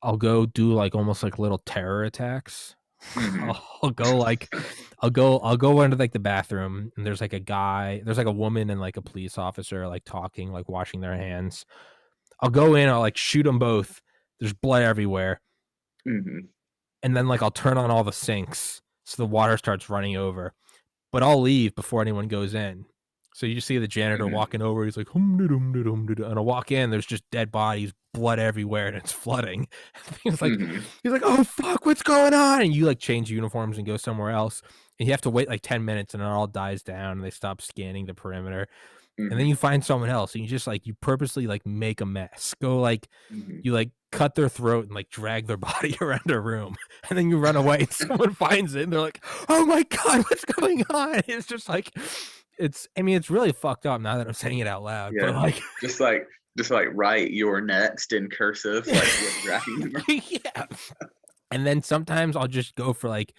I'll go do like almost like little terror attacks. Hmm. I'll go like I'll go into like the bathroom and there's like a guy, there's like a woman and like a police officer like talking, like washing their hands. I'll go in, I'll like shoot them both. There's blood everywhere. Hmm. And then like I'll turn on all the sinks so the water starts running over. But I'll leave before anyone goes in. So you just see the janitor Hmm. walking over. He's like, and I walk in. There's just dead bodies, blood everywhere, and it's flooding. Hmm. He's like, oh fuck, what's going on? And you like change uniforms and go somewhere else. And you have to wait like 10 minutes, and it all dies down, and they stop scanning the perimeter. And then Hmm. you find someone else, and you just like you purposely like make a mess. Go like Hmm. you like cut their throat and like drag their body around a room, and then you run away and someone finds it and they're like, oh my god, what's going on? It's just like I mean it's really fucked up now that I'm saying it out loud, but Yeah, like just like write "you're next" in cursive, like with dragging them. yeah. And then sometimes I'll just go for like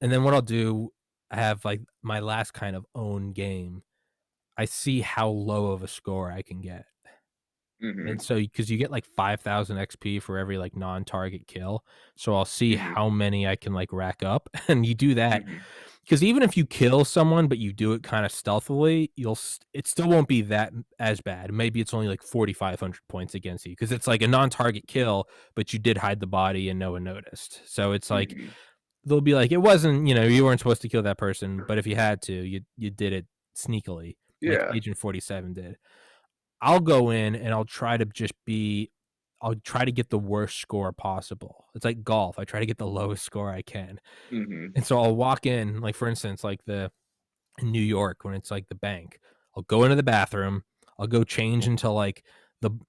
and then what I'll do, I have like my last kind of own game. I see how low of a score I can get. Mhm. And so because you get like 5,000 XP for every like non-target kill, so I'll see Mhm. how many I can like rack up, and you do that Mhm. because even if you kill someone, but you do it kind of stealthily, it still won't be that as bad. Maybe it's only like 4,500 points against you because it's like a non-target kill, but you did hide the body and no one noticed. So it's like Mhm. they'll be like, it wasn't, you weren't supposed to kill that person, but if you had to, you did it sneakily, like Yeah. Agent 47 did. I'll go in and I'll try to get the worst score possible. It's like golf. I try to get the lowest score I can. Mhm. And so I'll walk in, like for instance, like in New York when it's like the bank. I'll go into the bathroom. I'll go change into like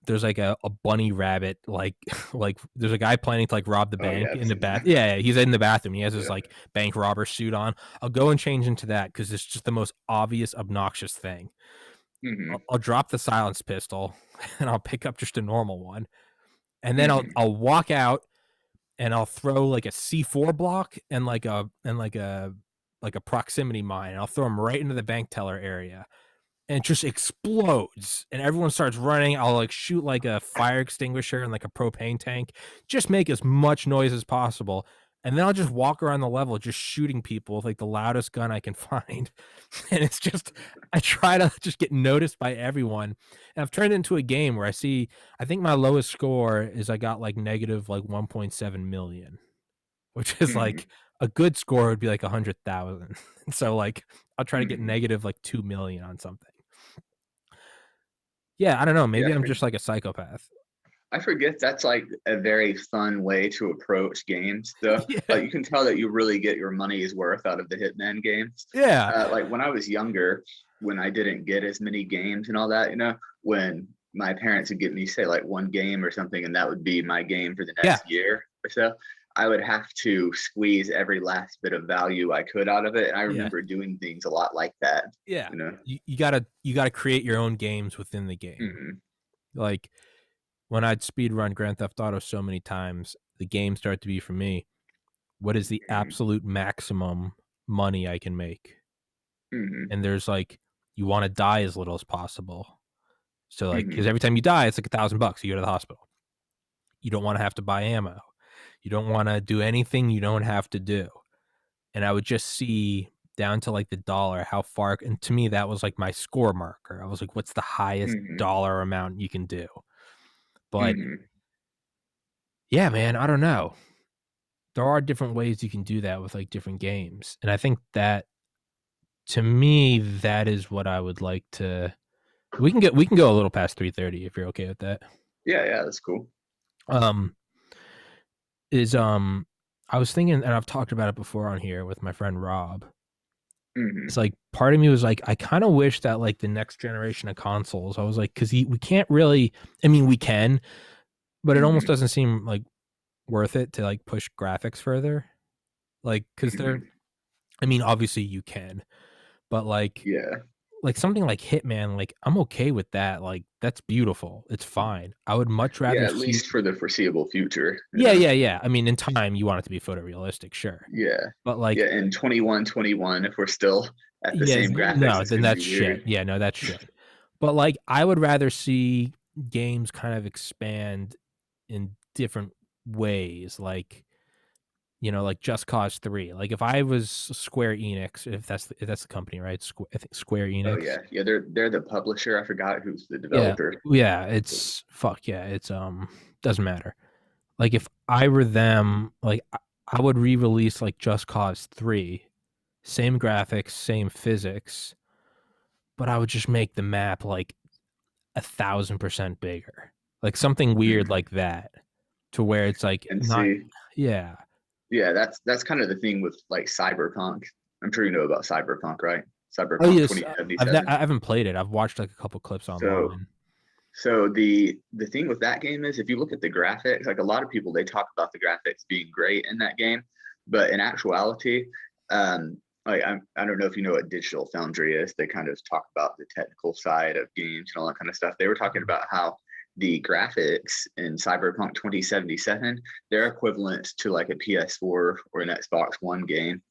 there's like a bunny rabbit like like there's a guy planning to like rob the Oh, yeah, bank I've in the seen bath. that. Yeah, he's in the bathroom. He has his Yeah. like bank robber suit on. I'll go and change into that because it's just the most obvious, obnoxious thing. Mhm. I'll drop the silence pistol and I'll pick up just a normal one. And then I'll Mhm. I'll walk out and I'll throw like a C4 block and like a proximity mine. I'll throw them right into the bank teller area, and it just explodes, and everyone starts running. I'll like shoot like a fire extinguisher and like a propane tank, just make as much noise as possible. And then I'll just walk around the level, just shooting people with like the loudest gun I can find. And it's just, I try to just get noticed by everyone. And I've turned it into a game where I think my lowest score is I got like negative like 1.7 million, which is Mhm. like a good score would be like 100,000. So like I'll try to get Mhm. negative like 2 million on something. Yeah, I don't know. Yeah, Maybe I'm just like a psychopath. I forget that's like a very fun way to approach games, though. Yeah. Like you can tell that you really get your money's worth out of the Hitman games. Yeah. Like when I was younger, when I didn't get as many games and all that, when my parents would get me say like one game or something, and that would be my game for the Yeah. next year or so, I would have to squeeze every last bit of value I could out of it. And I Yeah. remember doing things a lot like that, Yeah. you know. You gotta create your own games within the game. Hmm. Like when I'd speed run Grand Theft Auto so many times, the game started to be for me, what is the Hmm. absolute maximum money I can make? Hmm. And there's like you want to die as little as possible. So like because Hmm. every time you die, it's like $1,000. You go to the hospital. You don't want to have to buy ammo. You don't want to do anything you don't have to do. And I would just see down to like the dollar how far, and to me that was like my score marker. I was like, what's the highest Hmm. dollar amount you can do? But Hmm. yeah, man, I don't know. There are different ways you can do that with like different games. And I think that to me, that is what I would like to we can go a little past 3:30 if you're okay with that. Yeah, yeah, that's cool. Um is I was thinking, and I've talked about it before on here with my friend Rob. It's Hmm. like part of me was like, I kind of wish that like the next generation of consoles, I was like, because we can't really, I mean, we can, but it almost Hmm. doesn't seem like worth it to like push graphics further. Like, because they're, Hmm. I mean, obviously you can, but Yeah. like something like Hitman, like I'm okay with that. Like, that's beautiful. It's fine. I would much Yeah, rather at see, least for the foreseeable future, yeah, yeah, yeah. I mean, in time, you want it to be photorealistic, sure. Yeah. But like, Yeah, in 2121, if we're still at the yes, same graphics, no, it's then gonna that's be shit. weird. Yeah, no, that's shit. But like, I would rather see games kind of expand in different ways, like like Just Cause 3. Like if I was Square Enix, if that's the company, right? I think Square Oh Enix. yeah. Yeah, they're the publisher. I forgot who's the Yeah, developer. yeah. It's fuck yeah. It's doesn't matter. Like if I were them, like I would re-release like Just Cause 3, same graphics, same physics, but I would just make the map like 1,000% bigger, like something weird Mhm. like that, to where it's like And not, see, yeah, yeah, that's kind of the thing with like Cyberpunk. I'm sure you know about Cyberpunk, right? oh Cyberpunk yes, I 2077. haven't played it. I've watched like a couple clips So online. so the thing with that game is if you look at the graphics, like a lot of people they talk about the graphics being great in that game, but in actuality, like I don't know if you know what Digital Foundry is. They kind of talk about the technical side of games and all that kind of stuff. They were talking about how the graphics in Cyberpunk 2077 they're equivalent to like a PS4 or an Xbox One game.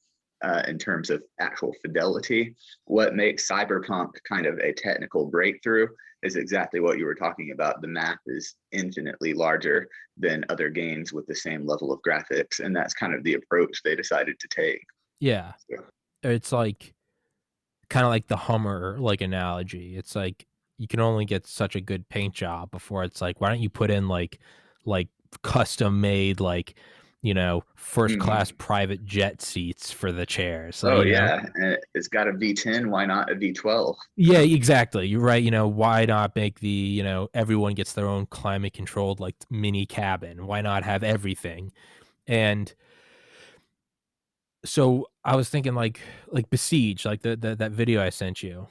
in terms of actual fidelity. What makes Cyberpunk kind of a technical breakthrough is exactly what you were talking about. The map is infinitely larger than other games with the same level of graphics, and that's kind of the approach they decided to take. Yeah. So, It's like kind of like the Hummer like analogy. It's like you can only get such a good paint job before it's like, why don't you put in like custom made first class mhm. private jet seats for the chairs. Oh yeah, and it's got a V10. Why not a V12? Yeah, exactly. You're right. Why not make everyone gets their own climate controlled like mini cabin? Why not have everything? And so I was thinking like Besiege, like that video I sent you.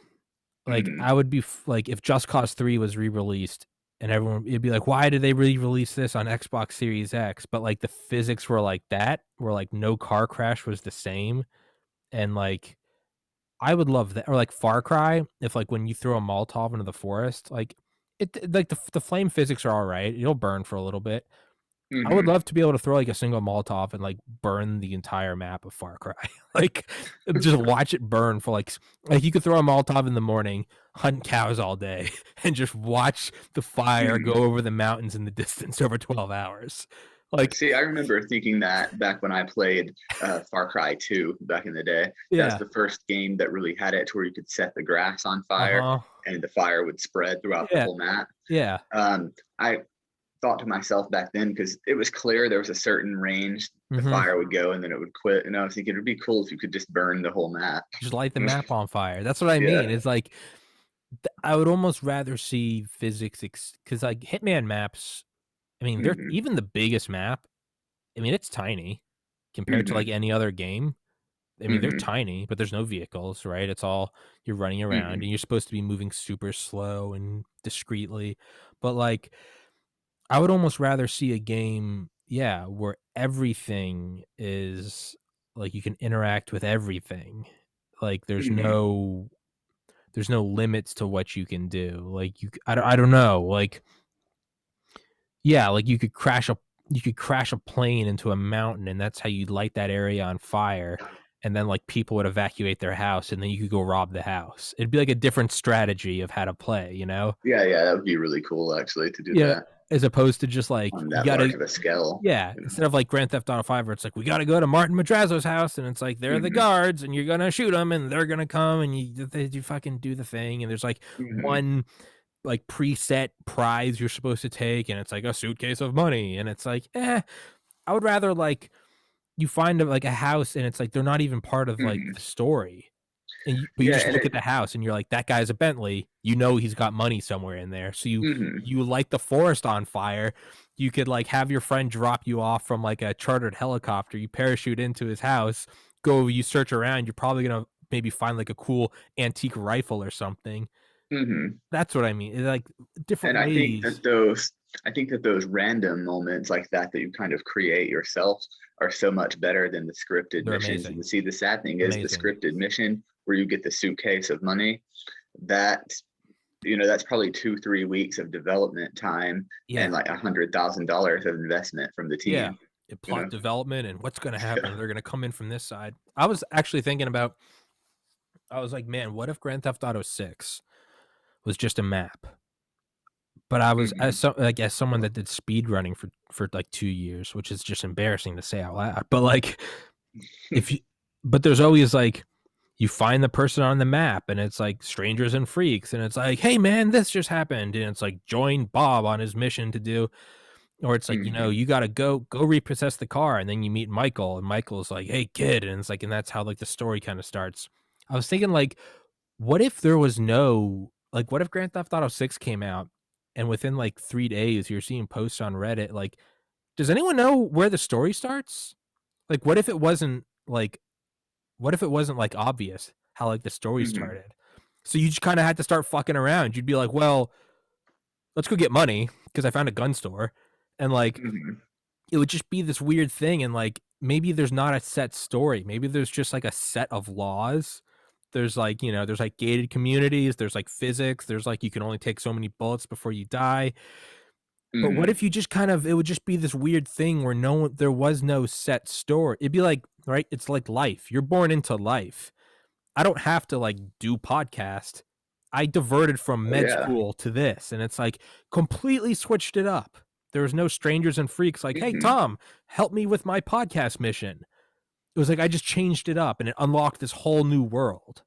Like Mhm. I would be like if Just Cause 3 was re-released and everyone it'd be like, why did they re-release this on Xbox Series X? But like the physics were like that, where like no car crash was the same. And like I would love that. Or like Far Cry, if like when you throw a Molotov into the forest, like like the flame physics are all right. It'll burn for a little bit. I would Mhm. love to be able to throw like a single Molotov and like burn the entire map of Far Cry. Like just watch it burn for like you could throw a Molotov in the morning, hunt cows all day, and just watch the fire go Mhm. over the mountains in the distance over 12 hours. Like, See, I remember thinking that back when I played Far Cry 2 back in the day. That's yeah. the first game that really had it to where you could set the grass on fire Uh-huh. and the fire would spread throughout the Yeah. whole map. Yeah. I thought to myself back then, because it was clear there was a certain range the Mhm. fire would go and then it would quit. And I was thinking it'd be cool if you could just burn the whole map. Just light the map on fire. That's what I Yeah. mean. It's like I would almost rather see physics because like Hitman maps, I mean, they're Hmm. even the biggest map. I mean, it's tiny compared to like Hmm. any other game. I mean, they're Hmm. tiny, but there's no vehicles, right? It's all you're running around Hmm. and you're supposed to be moving super slow and discreetly. But like, I would almost rather see a game, yeah, where everything is like you can interact with everything. Like Hmm. there's no limits to what you can do. Like I don't know. Like yeah, like you could crash a plane into a mountain and that's how you light that area on fire. And then like people would evacuate their house and then you could go rob the house. It'd be like a different strategy of how to play, you know? Yeah, yeah, that would be really cool actually to do Yeah. that As opposed to just like on you that gotta large of a scale. yeah, You instead of like Grand Theft Auto 5 where it's like we gotta go to Martin Madrazo's house and it's like they're the know? guards and you're gonna shoot them and they're gonna come and you fucking do the thing and there's like Hmm. one like preset prize you're supposed to take and it's like a suitcase of money and it's like I would rather like you find like a house and it's like they're not even part of like Hmm. the story and but you Yeah, just and look it. at the house and you're like that guy's a Bentley, he's got money somewhere in there, so Hmm. you light the forest on fire. You could like have your friend drop you off from like a chartered helicopter, you parachute into his house, you search around, you're probably gonna maybe find like a cool antique rifle or something. Hmm. That's what I mean. It's like different And ways. I think that those random moments like that you kind of create yourself are so much better than the scripted They're missions. And amazing. see, the sad thing is the Amazing. scripted mission where you get the suitcase of money, that that's probably 2 3 weeks of development time and Yeah. like $100,000 of investment from the Yeah. team. And You plot know. development and what's gonna happen. They're gonna come in from this side. I was actually thinking about I was like, man, what if Grand Theft Auto 6 was just a map? But I was Hmm. as someone that did speed running for like 2 years, which is just embarrassing to say out loud. But like if you but there's always like you find the person on the map and it's like strangers and freaks and it's like, "Hey man, this just happened." And it's like join Bob on his mission to do or it's like, Hmm. you gotta go repossess the car, and then you meet Michael, and Michael's like, "Hey, kid," and it's like, and that's how like the story kind of starts. I was thinking like, what if there was no like, what if Grand Theft Auto 6 came out, and within like 3 days you're seeing posts on Reddit like, does anyone know where the story starts? Like, what if it wasn't like obvious how like the story Hmm. started? So you just kind of had to start fucking around. You'd be like, well, let's go get money because I found a gun store, and like Hmm. it would just be this weird thing and like maybe there's not a set story, maybe there's just like a set of laws. There's like there's like gated communities, there's like physics, there's like you can only take so many bullets before you die. But what Mhm. if you just kind of it would just be this weird thing where there was no set story. It'd be like, right? It's like life. You're born into life. I don't have to like do podcast. I diverted from Oh, med yeah. school to this, and it's like completely switched it up. There was no strangers and freaks like, "Hey, Mhm. Tom, help me with my podcast mission." It was like I just changed it up and it unlocked this whole new world.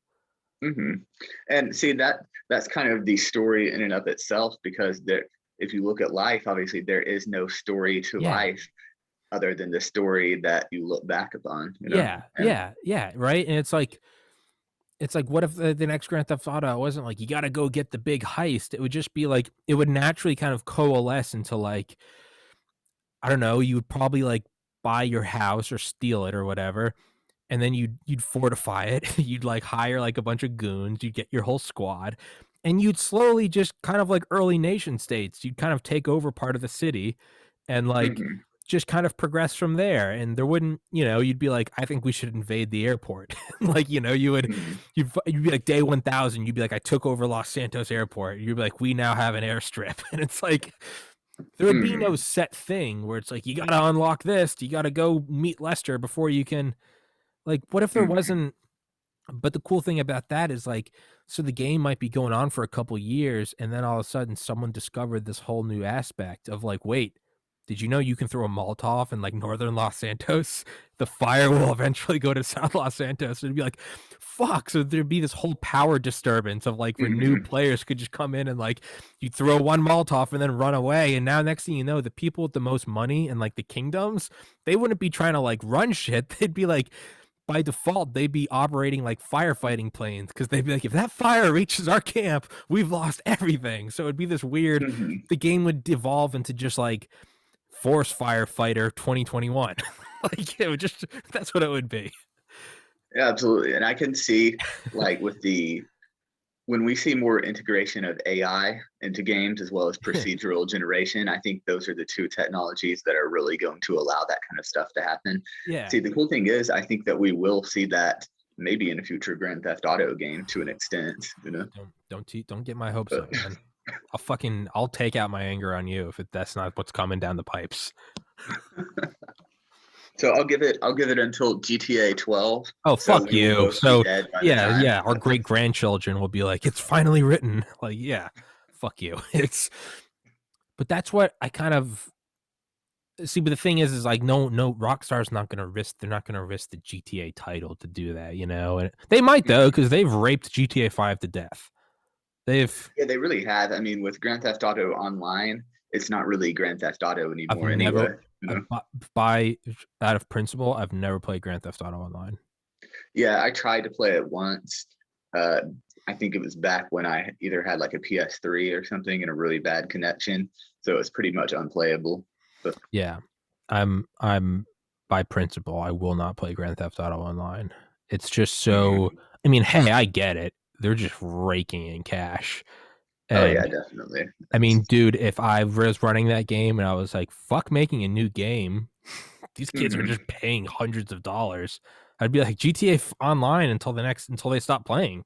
Mhm. And see that's kind of the story in and of itself because there if you look at life, obviously there is no story to Yeah. life other than the story that you look back upon, you know? Yeah. And Yeah. Yeah. Right. And it's like, what if the next Grand Theft Auto wasn't like you got to go get the big heist? It would just be like it would naturally kind of coalesce into like I don't know. You would probably like buy your house or steal it or whatever, and then you'd fortify it. You'd like hire like a bunch of goons. You'd get your whole squad, and you'd slowly just kind of like early nation states. You'd kind of take over part of the city, and like mhm. just kind of progress from there. And there wouldn't, you'd be like, I think we should invade the airport. Like, Mhm. you'd be like day 1,000. You'd be like, I took over Los Santos Airport. You'd be like, we now have an airstrip, and it's like there would be no Mhm. set thing where it's like you got to unlock this. You got to go meet Lester before you can. Like, what if there Mhm. wasn't but the cool thing about that is like, so the game might be going on for a couple years, and then all of a sudden someone discovered this whole new aspect of like, wait, did you know you can throw a Molotov in like northern Los Santos? The fire will eventually go to South Los Santos. It'd be like, fuck. So there'd be this whole power disturbance of like where new Mhm. players could just come in and like you throw one Molotov and then run away. And now next thing you know, the people with the most money and like the kingdoms, they wouldn't be trying to like run shit. They'd be like, by default, they'd be operating like firefighting planes because they'd be like, if that fire reaches our camp, we've lost everything. So it'd be this weird, Mhm. the game would devolve into just like Force Firefighter 2021. Like it would just, that's what it would be. Yeah, absolutely. And I can see like with the when we see more integration of AI into games as well as procedural generation, I think those are the two technologies that are really going to allow that kind of stuff to happen. Yeah. See, the cool thing is, I think that we will see that maybe in a future Grand Theft Auto game to an extent, you know. Don't get my hopes But up, man. I'll take out my anger on you if that's not what's coming down the pipes. so I'll give it until GTA 12. Oh, So fuck we will you. both be So dead by the yeah, time. yeah, our great grandchildren will be like, it's finally written. Like, yeah, fuck you. It's but that's what I kind of see. But the thing is like, no, Rockstar's not gonna risk. They're not gonna risk the GTA title to do that, and they might though Mhm. because they've raped GTA 5 to death. They've Yeah, they really have. I mean, with Grand Theft Auto Online, it's not really Grand Theft Auto I've anymore never anyway. You I know? by out of principle, I've never played Grand Theft Auto Online. Yeah, I tried to play it once. Uh, I think it was back when I either had like a PS3 or something and a really bad connection, so it was pretty much unplayable. But Yeah, I'm by principle, I will not play Grand Theft Auto Online. It's just so. mhm. I mean, hey, I get it. They're just raking in cash, Oh yeah, and definitely. I mean, dude, if I was running that game and I was like, "Fuck making a new game," these kids are Mhm. just paying hundreds of dollars. I'd be like GTA Online until they stop playing.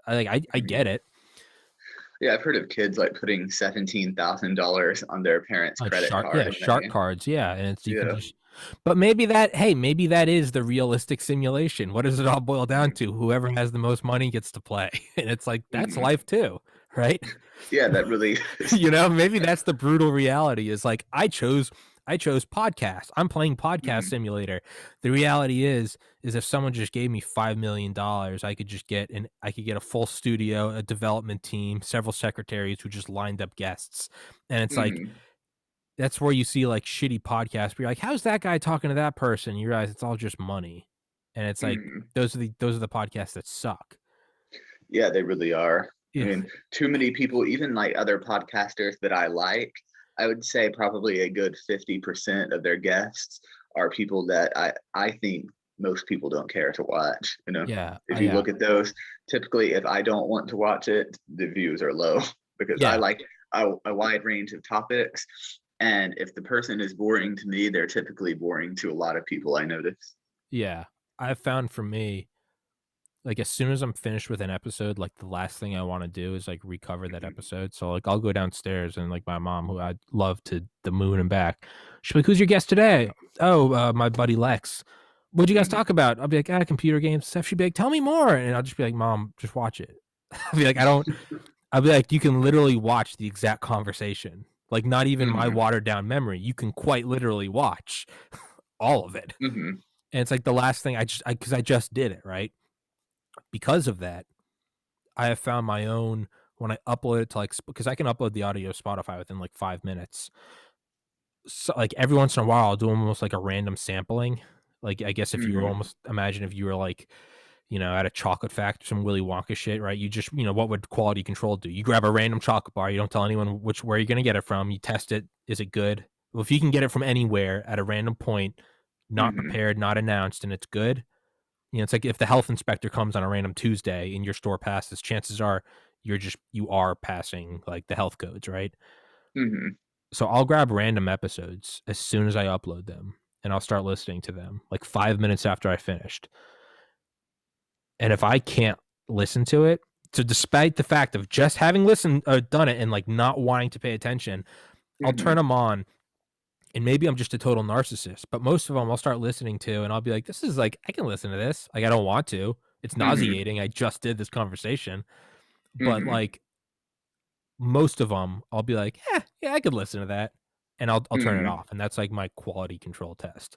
I get Mhm. it. Yeah, I've heard of kids like putting $17,000 on their parents' credit card Yeah, when they, shark cards, yeah, and it's you can yeah. just but maybe that is the realistic simulation. What does it all boil down Mhm. to? Whoever has the most money gets to play, and it's like, that's Mhm. life too, right? Yeah, that really is. Maybe that's the brutal reality is like I chose podcast. I'm playing podcast Mhm. simulator. The reality is if someone just gave me $5 million, I could get a full studio, a development team, several secretaries who just lined up guests. And it's like Mhm. that's where you see like shitty podcasts where you're like, how's that guy talking to that person? You realize it's all just money. And it's like Mhm. those are the podcasts that suck. Yeah, they really are. I Yeah. mean, too many people, even like other podcasters that I like, I would say probably a good 50% of their guests are people that I think most people don't care to watch. You know, Yeah. if you Yeah. look at those, typically if I don't want to watch it, the views are low because I Yeah. like a wide range of topics. And if the person is boring to me, they're typically boring to a lot of people I notice. Yeah. I've found for me like as soon as I'm finished with an episode, like the last thing I want to do is like recover that Mhm. episode. So like I'll go downstairs and like my mom, who I love to the moon and back, she'll be like, "Who's your guest today?" "Oh, my buddy Lex." "What'd you guys Mhm. talk about?" I'll be like, computer games stuff." She'd be like, "Tell me more," and I'll just be like, "Mom, just watch it." I'll be like, I'll be like, "You can literally watch the exact conversation, like not even my Mhm. watered down memory. You can quite literally watch all of it." Mhm. And it's like the last thing because I just did it, right? Because of that, I have found my own when I upload it to like because I can upload the audio to Spotify within like 5 minutes. So like every once in a while, I'll do almost like a random sampling. Like I guess if you were Mhm. almost imagine if you were like, at a chocolate factory, some Willy Wonka shit, right? You just, what would quality control do? You grab a random chocolate bar, you don't tell anyone where you're gonna get it from. You test it. Is it good? Well, if you can get it from anywhere at a random point, not Mhm. prepared, not announced, and it's good, it's like if the health inspector comes on a random Tuesday and your store passes, chances are you are passing like the health codes, right? Mhm. So I'll grab random episodes as soon as I upload them and I'll start listening to them like 5 minutes after I finished. And if I can't listen to it, so despite the fact of just having listened or done it and like not wanting to pay attention, I'll turn Mhm. them on and maybe I'm just a total narcissist, but most of them I'll start listening to and I'll be like, this is like, I can listen to this. Like, I don't want to. It's Mhm. nauseating. I just did this conversation. But Mhm. like most of them, I'll be like, yeah, I could listen to that. And I'll turn it Mhm. off. And that's like my quality control test.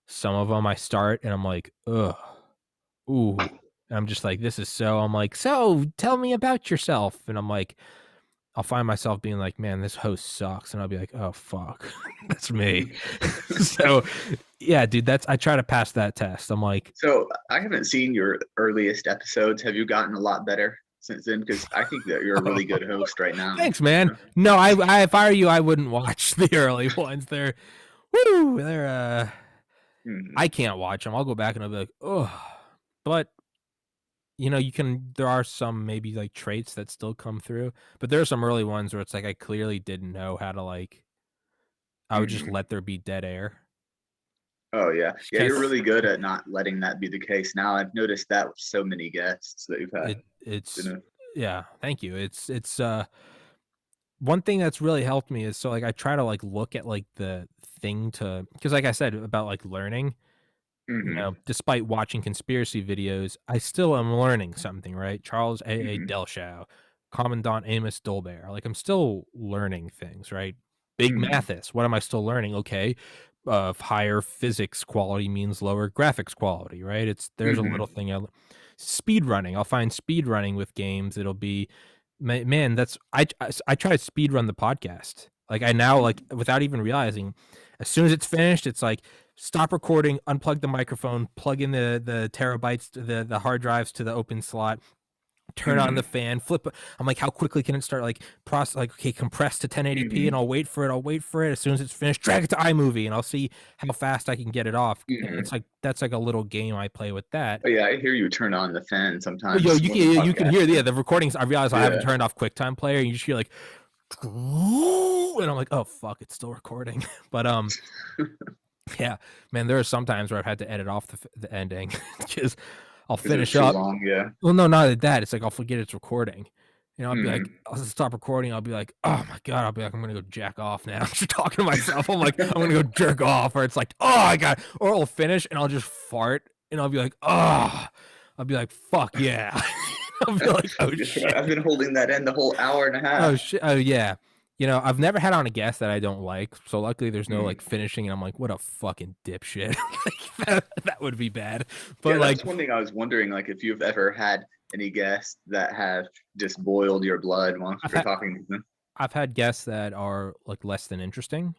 Some of them I start and I'm like, ugh, ooh. And I'm just like, I'm like, so tell me about yourself. And I'm like, I'll find myself being like, "Man, this host sucks," and I'll be like, "Oh fuck, that's me." So, yeah, dude, that's I try to pass that test. I'm like, So I haven't seen your earliest episodes. Have you gotten a lot better since then? Because I think that you're a really good host right now. "Thanks, man." Yeah. No, I if I were you, I wouldn't watch the early ones. They're Mhm. I can't watch them. I'll go back and I'll be like, "Oh," but there are some maybe like traits that still come through, but there are some early ones where it's like I clearly didn't know how to like. I would just Mhm. let there be dead air. Oh yeah, yeah. You're 'Cause really good at not letting that be the case. Now I've noticed that with so many guests that you've had. You it's know. yeah, thank you. One thing that's really helped me is so like I try to like look at like the thing to because like I said about like learning, Mhm. despite watching conspiracy videos, I still am learning something, right? Charles A. Mhm. Delshow, Commandant Amos Dolbear. Like I'm still learning things, right? Big Mhm. Mathis. What am I still learning? Okay. Higher physics quality means lower graphics quality, right? There's a Mhm. little thing. Speed running. I'll find speed running with games. It'll be man. I try to speed run the podcast. Like I now like Mhm. without even realizing, as soon as it's finished, it's like stop recording, unplug the microphone, plug in the terabytes to the hard drives to the open slot, turn on the Mhm. fan, flip it. I'm like, how quickly can it start like process like okay, compress to 1080p and Mhm. I'll wait for it. As soon as it's finished, drag it to iMovie and I'll see how fast I can get it off. And it's Mhm. like that's like a little game I play with that. Oh yeah, I hear you turn on the fan But yo, sometimes when the you can podcast. hear the recordings. I realize I haven't Yeah. turned off QuickTime Player, and you just hear like, and I'm like, oh fuck, it's still recording. But yeah, man, there are some times where I've had to edit off the ending because I'll Because it was finish too up. long. Yeah. Well, no, not that. It's like I'll forget it's recording. I'll be like, Mhm. I'll just stop recording. I'll be like, oh my god. I'll be like, I'm gonna go jack off now. Just talking to myself. I'm like, I'm gonna go jerk off, or it's like, oh I got, or I'll finish and I'll just fart and I'll be like, oh, I'll be like, fuck yeah. I'll be like, oh shit. I've been holding that in the whole hour and a half. Oh shit! Oh yeah. I've never had on a guest that I don't like, so luckily there's no like Mm. finishing, and I'm like, what a fucking dipshit. Like, that would be bad. But Yeah, that like, was one thing I was wondering, like if you've ever had any guests that have just boiled your blood while I've you're had talking to them. I've had guests that are like less than interesting.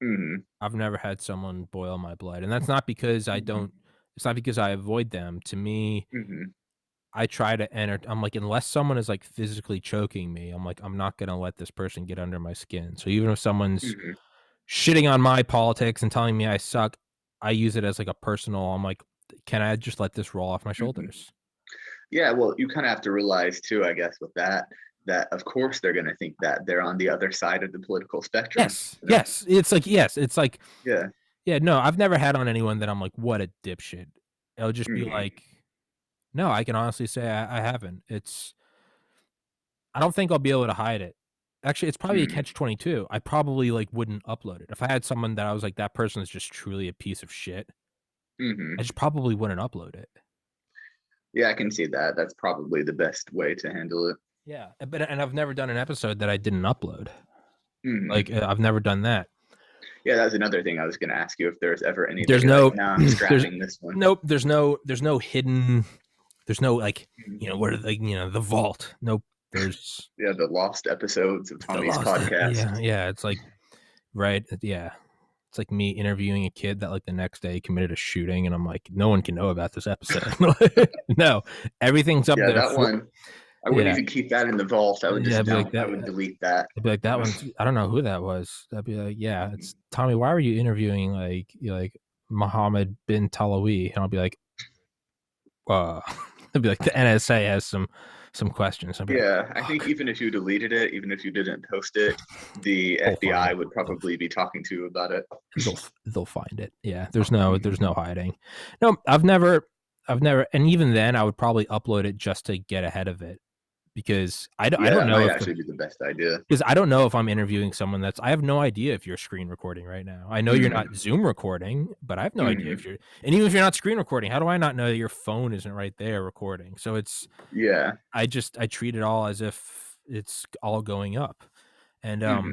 Mhm. I've never had someone boil my blood, and that's not because I Mhm. don't. It's not because I avoid them. To me, Mhm. I try to enter. I'm like, unless someone is like physically choking me, I'm like, I'm not gonna let this person get under my skin. So even if someone's Mhm. shitting on my politics and telling me I suck, I use it as like a personal. I'm like, can I just let this roll off my Mhm. shoulders? Yeah, well, you kind of have to realize too, I guess, with that, that of course they're going to think that they're on the other side of the political spectrum. Yes, You know? yes. It's like Yeah. yeah. No, I've never had on anyone that I'm like, what a dipshit. It'll just be Mhm. like. No, I can honestly say I haven't. I don't think I'll be able to hide it. Actually, it's probably a Mm, catch-22. I probably, like, wouldn't upload it. If I had someone that I was like, "That person is just truly a piece of shit," I hmm. just probably wouldn't upload it. Yeah, I can see that. That's probably the best way to handle it. Yeah, and I've never done an episode that I didn't upload. Hmm. Like, I've never done that. Yeah, that's another thing I was going to ask you if there's ever any that There's you're like, no nah, I'm there's scrapping this one. nope, there's no hidden there's no, like, Mhm. what are the the vault. Nope, there's Yeah, the lost episodes of the Tommy's lost podcast. yeah, it's like right, yeah. It's like me interviewing a kid that, like, the next day committed a shooting, and I'm like, "No one can know about this episode." No, everything's up Yeah, there that for one, I wouldn't yeah, even keep that in the vault. I would yeah, just I'd be like I that would delete that. I'd be like, "That one's I don't know who that was." I'd be like, "Yeah, it's Tommy, why were you interviewing, like, Mohammed bin Talawi?" And I'll be like, uh, I'd be like, "The NSA has some questions." I'd be like, Yeah, I think "Fuck." even if you deleted it, even if you didn't post it, the They'll find FBI it. would They'll probably be talking to you about it. they'll find it. Yeah, there's Mhm. no hiding. No, I've never and even then, I would probably upload it just to get ahead of it because I Yeah, don't that know might if the actually be the best idea. because I don't know if I'm interviewing someone that's I have no idea if you're screen recording right now. I know you're Hmm. not Zoom recording, but I have no idea Hmm. if you're and even if you're not screen recording, how do I not know that your phone isn't right there recording? So it's Yeah. I treat it all as if it's all going up. And Hmm.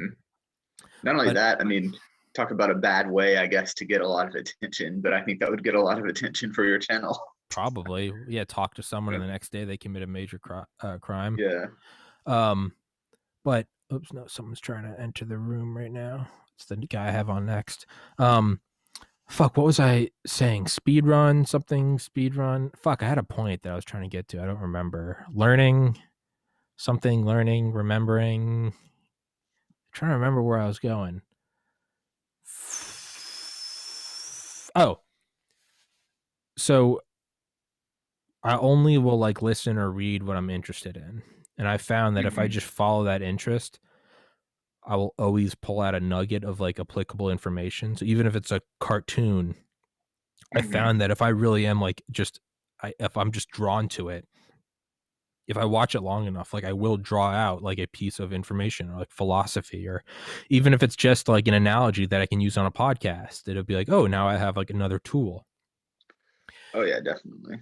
Not only but that, I mean, talk about a bad way, I guess, to get a lot of attention, but I think that would get a lot of attention for your channel. probably yeah, talk to someone and the next day they commit a major crime. Yeah. Um but oops, no, someone's trying to enter the room right now. It's the guy I have on next. Um Fuck, what was I saying? Speed run, something speed run. Fuck, I had a point that I was trying to get to. I don't remember. Learning, something, learning, remembering. I'm trying to remember where I was going. Oh, so I only will like listen or read what I'm interested in. And I found that if I Hmm. just follow that interest, I will always pull out a nugget of like applicable information. So even if it's a cartoon, I Hmm. found that if I really am like just if I'm just drawn to it, if I watch it long enough, like I will draw out like a piece of information or like philosophy, or even if it's just like an analogy that I can use on a podcast, it'll be like, oh, now I have like another tool. Oh yeah, definitely.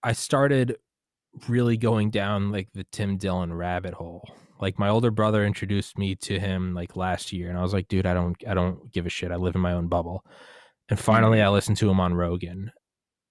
I started really going down like the Tim Dillon rabbit hole. Like my older brother introduced me to him like last year, and I was like, dude, I don't give a shit. I live in my own bubble. And finally, Hmm. I listened to him on Rogan,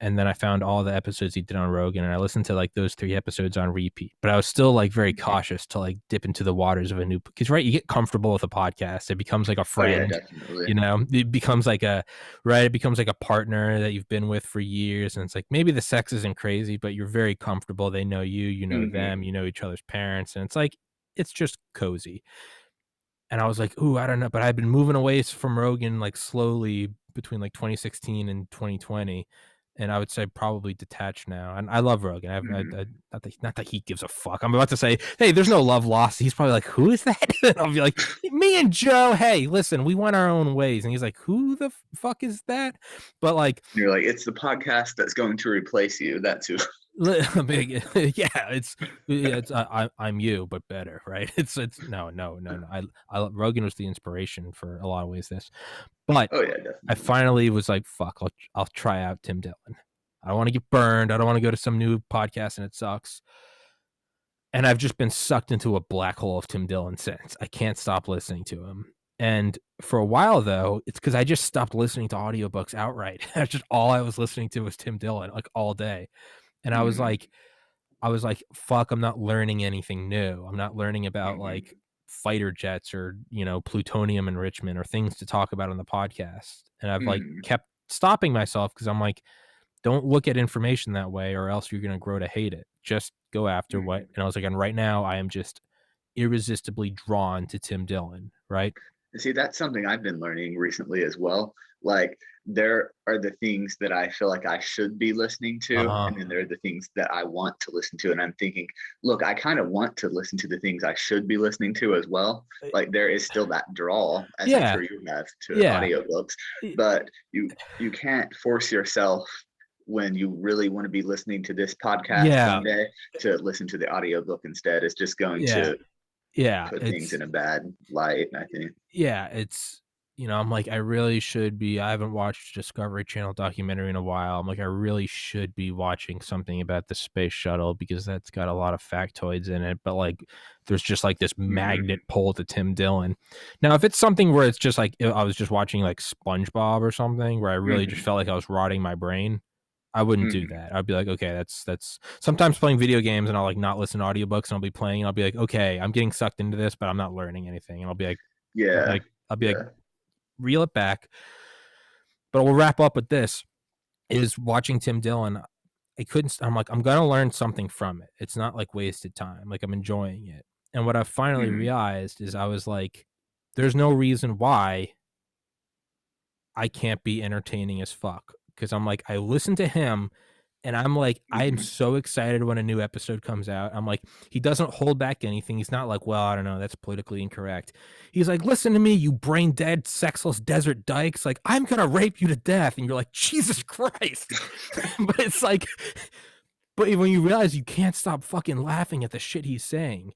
and then I found all the episodes he did on Rogan, and I listened to like those 3 episodes on repeat. But I was still like very Hmm. cautious to like dip into the waters of a new because right, you get comfortable with a podcast, it becomes like a Oh yeah, friend, definitely. you know, it becomes like a right, it becomes like a partner that you've been with for years, and it's like maybe the sex isn't crazy, but you're very comfortable. They know you, you know Hmm. them, you know each other's parents, and it's like it's just cozy. And I was like, ooh, I don't know, but I've been moving away from Rogan like slowly between like 2016 and 2020, and I would say probably detached now. And I love Rogan. Hmm. Not that he gives a fuck. I'm about to say, hey, there's no love lost. He's probably like, who is that? And I'll be like, me and Joe. Hey, listen, we went our own ways. And he's like, who the fuck is that? But like, You're like, it's the podcast that's going to replace you. That's who. yeah, it's I'm you, but better, right? It's no. I Rogan was the inspiration for a lot of ways. This, but Oh yeah, I definitely. finally was like, fuck, I'll try out Tim Dillon. I don't want to get burned. I don't want to go to some new podcast and it sucks. And I've just been sucked into a black hole of Tim Dillon since. I can't stop listening to him. And for a while though, it's because I just stopped listening to audiobooks outright. That's just all I was listening to was Tim Dillon, like all day. And Hmm. I was like, fuck, I'm not learning anything new. I'm not learning about like Hmm. fighter jets or, plutonium enrichment or things to talk about on the podcast. And I've like Hmm. kept stopping myself because I'm like, don't look at information that way or else you're going to grow to hate it. Just go after what. Hmm. And I was like, and right now I am just irresistibly drawn to Tim Dillon. Right. See, that's something I've been learning recently as well. Like, there are the things that I feel like I should be listening Uh to, huh. and then there are the things that I want to listen to. And I'm thinking, look, I kind of want to listen to the things I should be listening to as well. Like, there is still that draw, as I'm Yeah. sure you have, to Yeah. audiobooks, but you can't force yourself when you really want to be listening to this podcast Yeah, someday, to listen to the audiobook instead. It's just going yeah, to yeah. put things It's in a bad light, I think. yeah, it's I'm like, I really should be. I haven't watched Discovery Channel documentary in a while. I'm like, I really should be watching something about the space shuttle because that's got a lot of factoids in it. But like, there's just like this Hmm. magnet pull to Tim Dillon. Now, if it's something where it's just like I was just watching like SpongeBob or something where I really just Hmm. felt like I was rotting my brain, I wouldn't do Hmm. that. I'd be like, okay, that's sometimes playing video games and I'll like not listen to audiobooks and I'll be playing and I'll be like, okay, I'm getting sucked into this, but I'm not learning anything. And I'll be Yeah. like, I'll be like, Yeah. reel it back. But we'll wrap up with this: is watching Tim Dillon. I couldn't. I'm like, I'm gonna learn something from it. It's not like wasted time. Like I'm enjoying it. And what I finally Hmm. realized is I was like, there's no reason why I can't be entertaining as fuck. Because I'm like, I listen to him and I'm like, I'm Hmm. so excited when a new episode comes out. I'm like, he doesn't hold back anything. He's not like, well, I don't know, that's politically incorrect. He's like, listen to me, you brain dead, sexless desert dykes. Like, I'm gonna rape you to death. And you're like, Jesus Christ. But it's like, but when you realize you can't stop fucking laughing at the shit he's saying,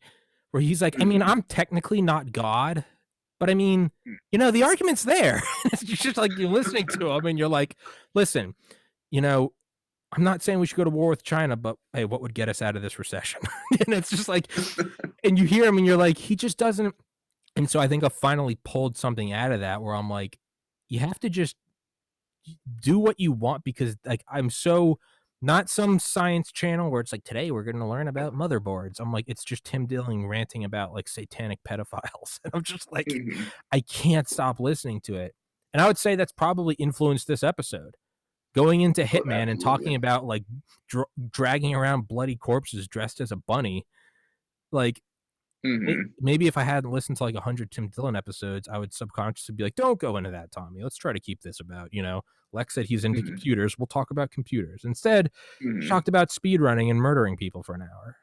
where he's like, I mean, Hmm. I'm technically not God, but I mean, the argument's there. It's just like you're listening to him and you're like, listen, you know, I'm not saying we should go to war with China, but hey, what would get us out of this recession? And it's just like, and you hear him and you're like, he just doesn't. And so I think I finally pulled something out of that where I'm like, you have to just do what you want because like I'm so not some science channel where it's like today we're going to learn about motherboards. I'm like, it's just Tim Dillon ranting about like satanic pedophiles. And I'm just like, Hmm. I can't stop listening to it. And I would say that's probably influenced this episode going into Oh, Hitman and talking absolutely. about like dragging around bloody corpses dressed as a bunny. Like Hmm. maybe if I hadn't listened to like 100 Tim Dillon episodes, I would subconsciously be like, don't go into that, Tommy. Let's try to keep this about, Lex said he's into Hmm. computers. We'll talk about computers. Instead, he Hmm. talked about speed running and murdering people for an hour.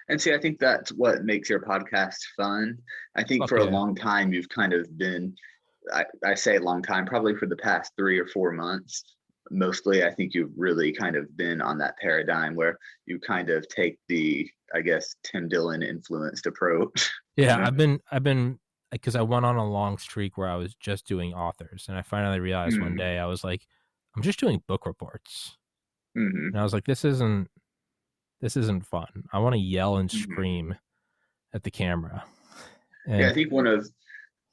And see, I think that's what makes your podcast fun. I think Fuck for a yeah. long time, you've kind of been, I say a long time, probably for the past 3 or 4 months, mostly, I think you've really kind of been on that paradigm where you kind of take the, I guess, Tim Dillon influenced approach, you Yeah, know? I've been because I went on a long streak where I was just doing authors, and I finally realized one Mm-hmm. day I was like, I'm just doing book reports, Mm-hmm. and I was like, this isn't fun. I want to yell and Mm-hmm. scream at the camera, Yeah, I and think one of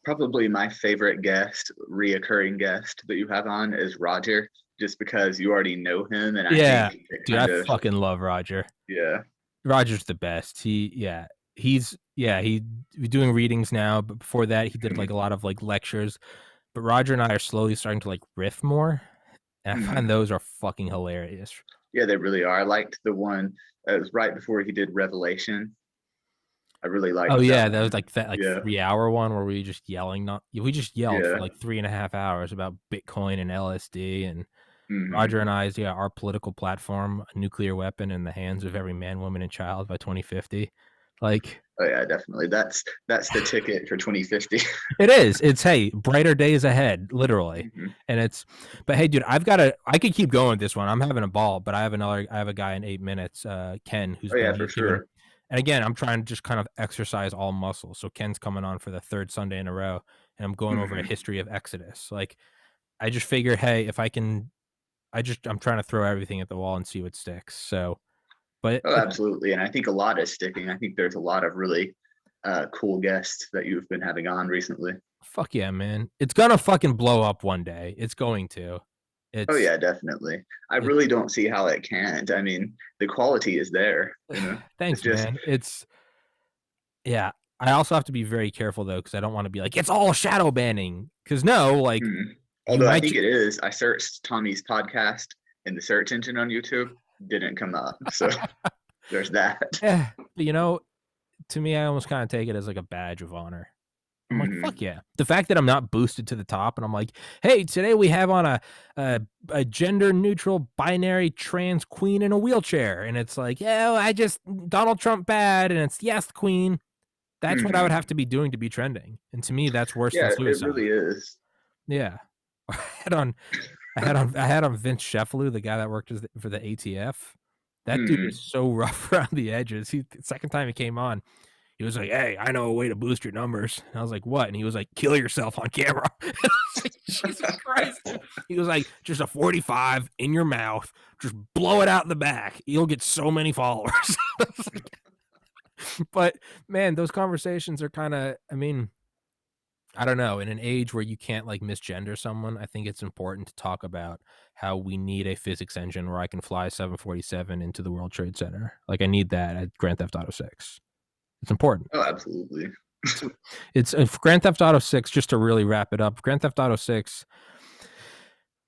probably my favorite guest, reoccurring guest that you have on is Roger, just because you already know him. And I yeah, think it dude, I kind of, fucking love Roger. yeah. Roger's the best. He's doing readings now, but before that, he did like a Mm-hmm. lot of like lectures. But Roger and I are slowly starting to like riff more, and I Mm-hmm. find those are fucking hilarious. Yeah, they really are. I liked the one, it was right before he did Revelation. I really Oh liked that yeah, that was one. like that like Yeah. 3 hour one where we just yelled for Yeah. like 3.5 hours about Bitcoin and LSD and Mm-hmm. Roger and I's our political platform, a nuclear weapon in the hands of every man, woman, and child by 2050. Like Oh yeah, definitely. That's the ticket for 2050. it is. It's hey, brighter days ahead, literally. Mm-hmm. And but hey, dude, I could keep going with this one. I'm having a ball, but I have a guy in 8 minutes, Ken, who's Oh yeah, been for giving, sure. and again, I'm trying to just kind of exercise all muscles. So Ken's coming on for the third Sunday in a row, and I'm going over a Mm-hmm. history of Exodus. Like, I just figure, hey, if I can, I'm trying to throw everything at the wall and see what sticks. So, but Oh, absolutely. And I think a lot is sticking. I think there's a lot of really cool guests that you've been having on recently. fuck yeah, man, it's gonna fucking blow up one day. It's going to. Oh It's yeah, definitely. I really it's don't see how it can't. I mean, the quality is there, It's thanks, just man. Yeah. I also have to be very careful though, because I don't want to be like it's all shadow banning. Because no, like hmm. you Although I might. think it is. I searched Tommy's podcast in the search engine on YouTube, didn't come up. So there's that. You to me, I almost kind of take it as like a badge of honor. I'm like, Hmm. fuck yeah. The fact that I'm not boosted to the top and I'm like, hey, today we have on a gender neutral binary trans queen in a wheelchair. And it's like, yeah, I just Donald Trump bad. And it's yes, queen. That's what I would Hmm. have to be doing to be trending. And to me, that's worse than Yeah, it suicide. really is. Yeah. Head on. I had on Vince Sheffield, the guy that worked for the ATF. That dude is Mhm. so rough around the edges. The second time he came on, he was like, "Hey, I know a way to boost your numbers." And I was like, "What?" And he was like, "Kill yourself on camera." I was like, Jesus Christ, dude. He was like, "Just a 45 in your mouth, just blow it out in the back. You'll get so many followers." But man, those conversations are kind of, I mean, I don't know, in an age where you can't like misgender someone, I think it's important to talk about how we need a physics engine where I can fly 747 into the World Trade Center. Like I need that at Grand Theft Auto 6. It's important. Oh, absolutely. So it's Grand Theft Auto 6, just to really wrap it up. Grand Theft Auto 6,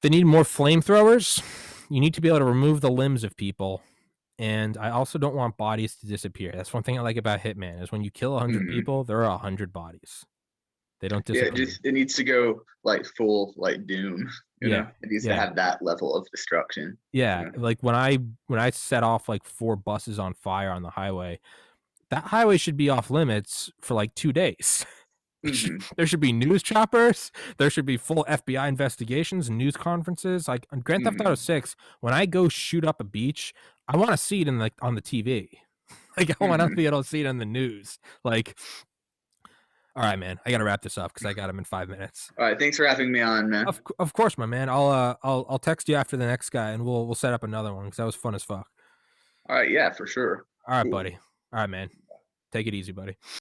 they need more flamethrowers. You need to be able to remove the limbs of people. And I also don't want bodies to disappear. That's one thing I like about Hitman is when you kill 100 Mhm. people, there are 100 bodies. They don't Yeah, disappear. it needs to go like full like Doom, you Yeah. know? It needs to Yeah. have that level of destruction. Yeah, So, like when I set off like 4 buses on fire on the highway, that highway should be off limits for like 2 days. mhm, There should be news choppers, there should be full FBI investigations and news conferences. Like on Grand Theft Auto mhm, 6, when I go shoot up a beach, I wanna see it in like on the TV. Like I wanna mhm. be able to see it on the news. Like, all right, man, I gotta wrap this up because I got him in 5 minutes. All right, thanks for having me on, man. Of course, my man. I'll text you after the next guy and we'll set up another one because that was fun as fuck. All right, yeah, for sure. All right, Cool. buddy. All right, man. Take it easy, buddy.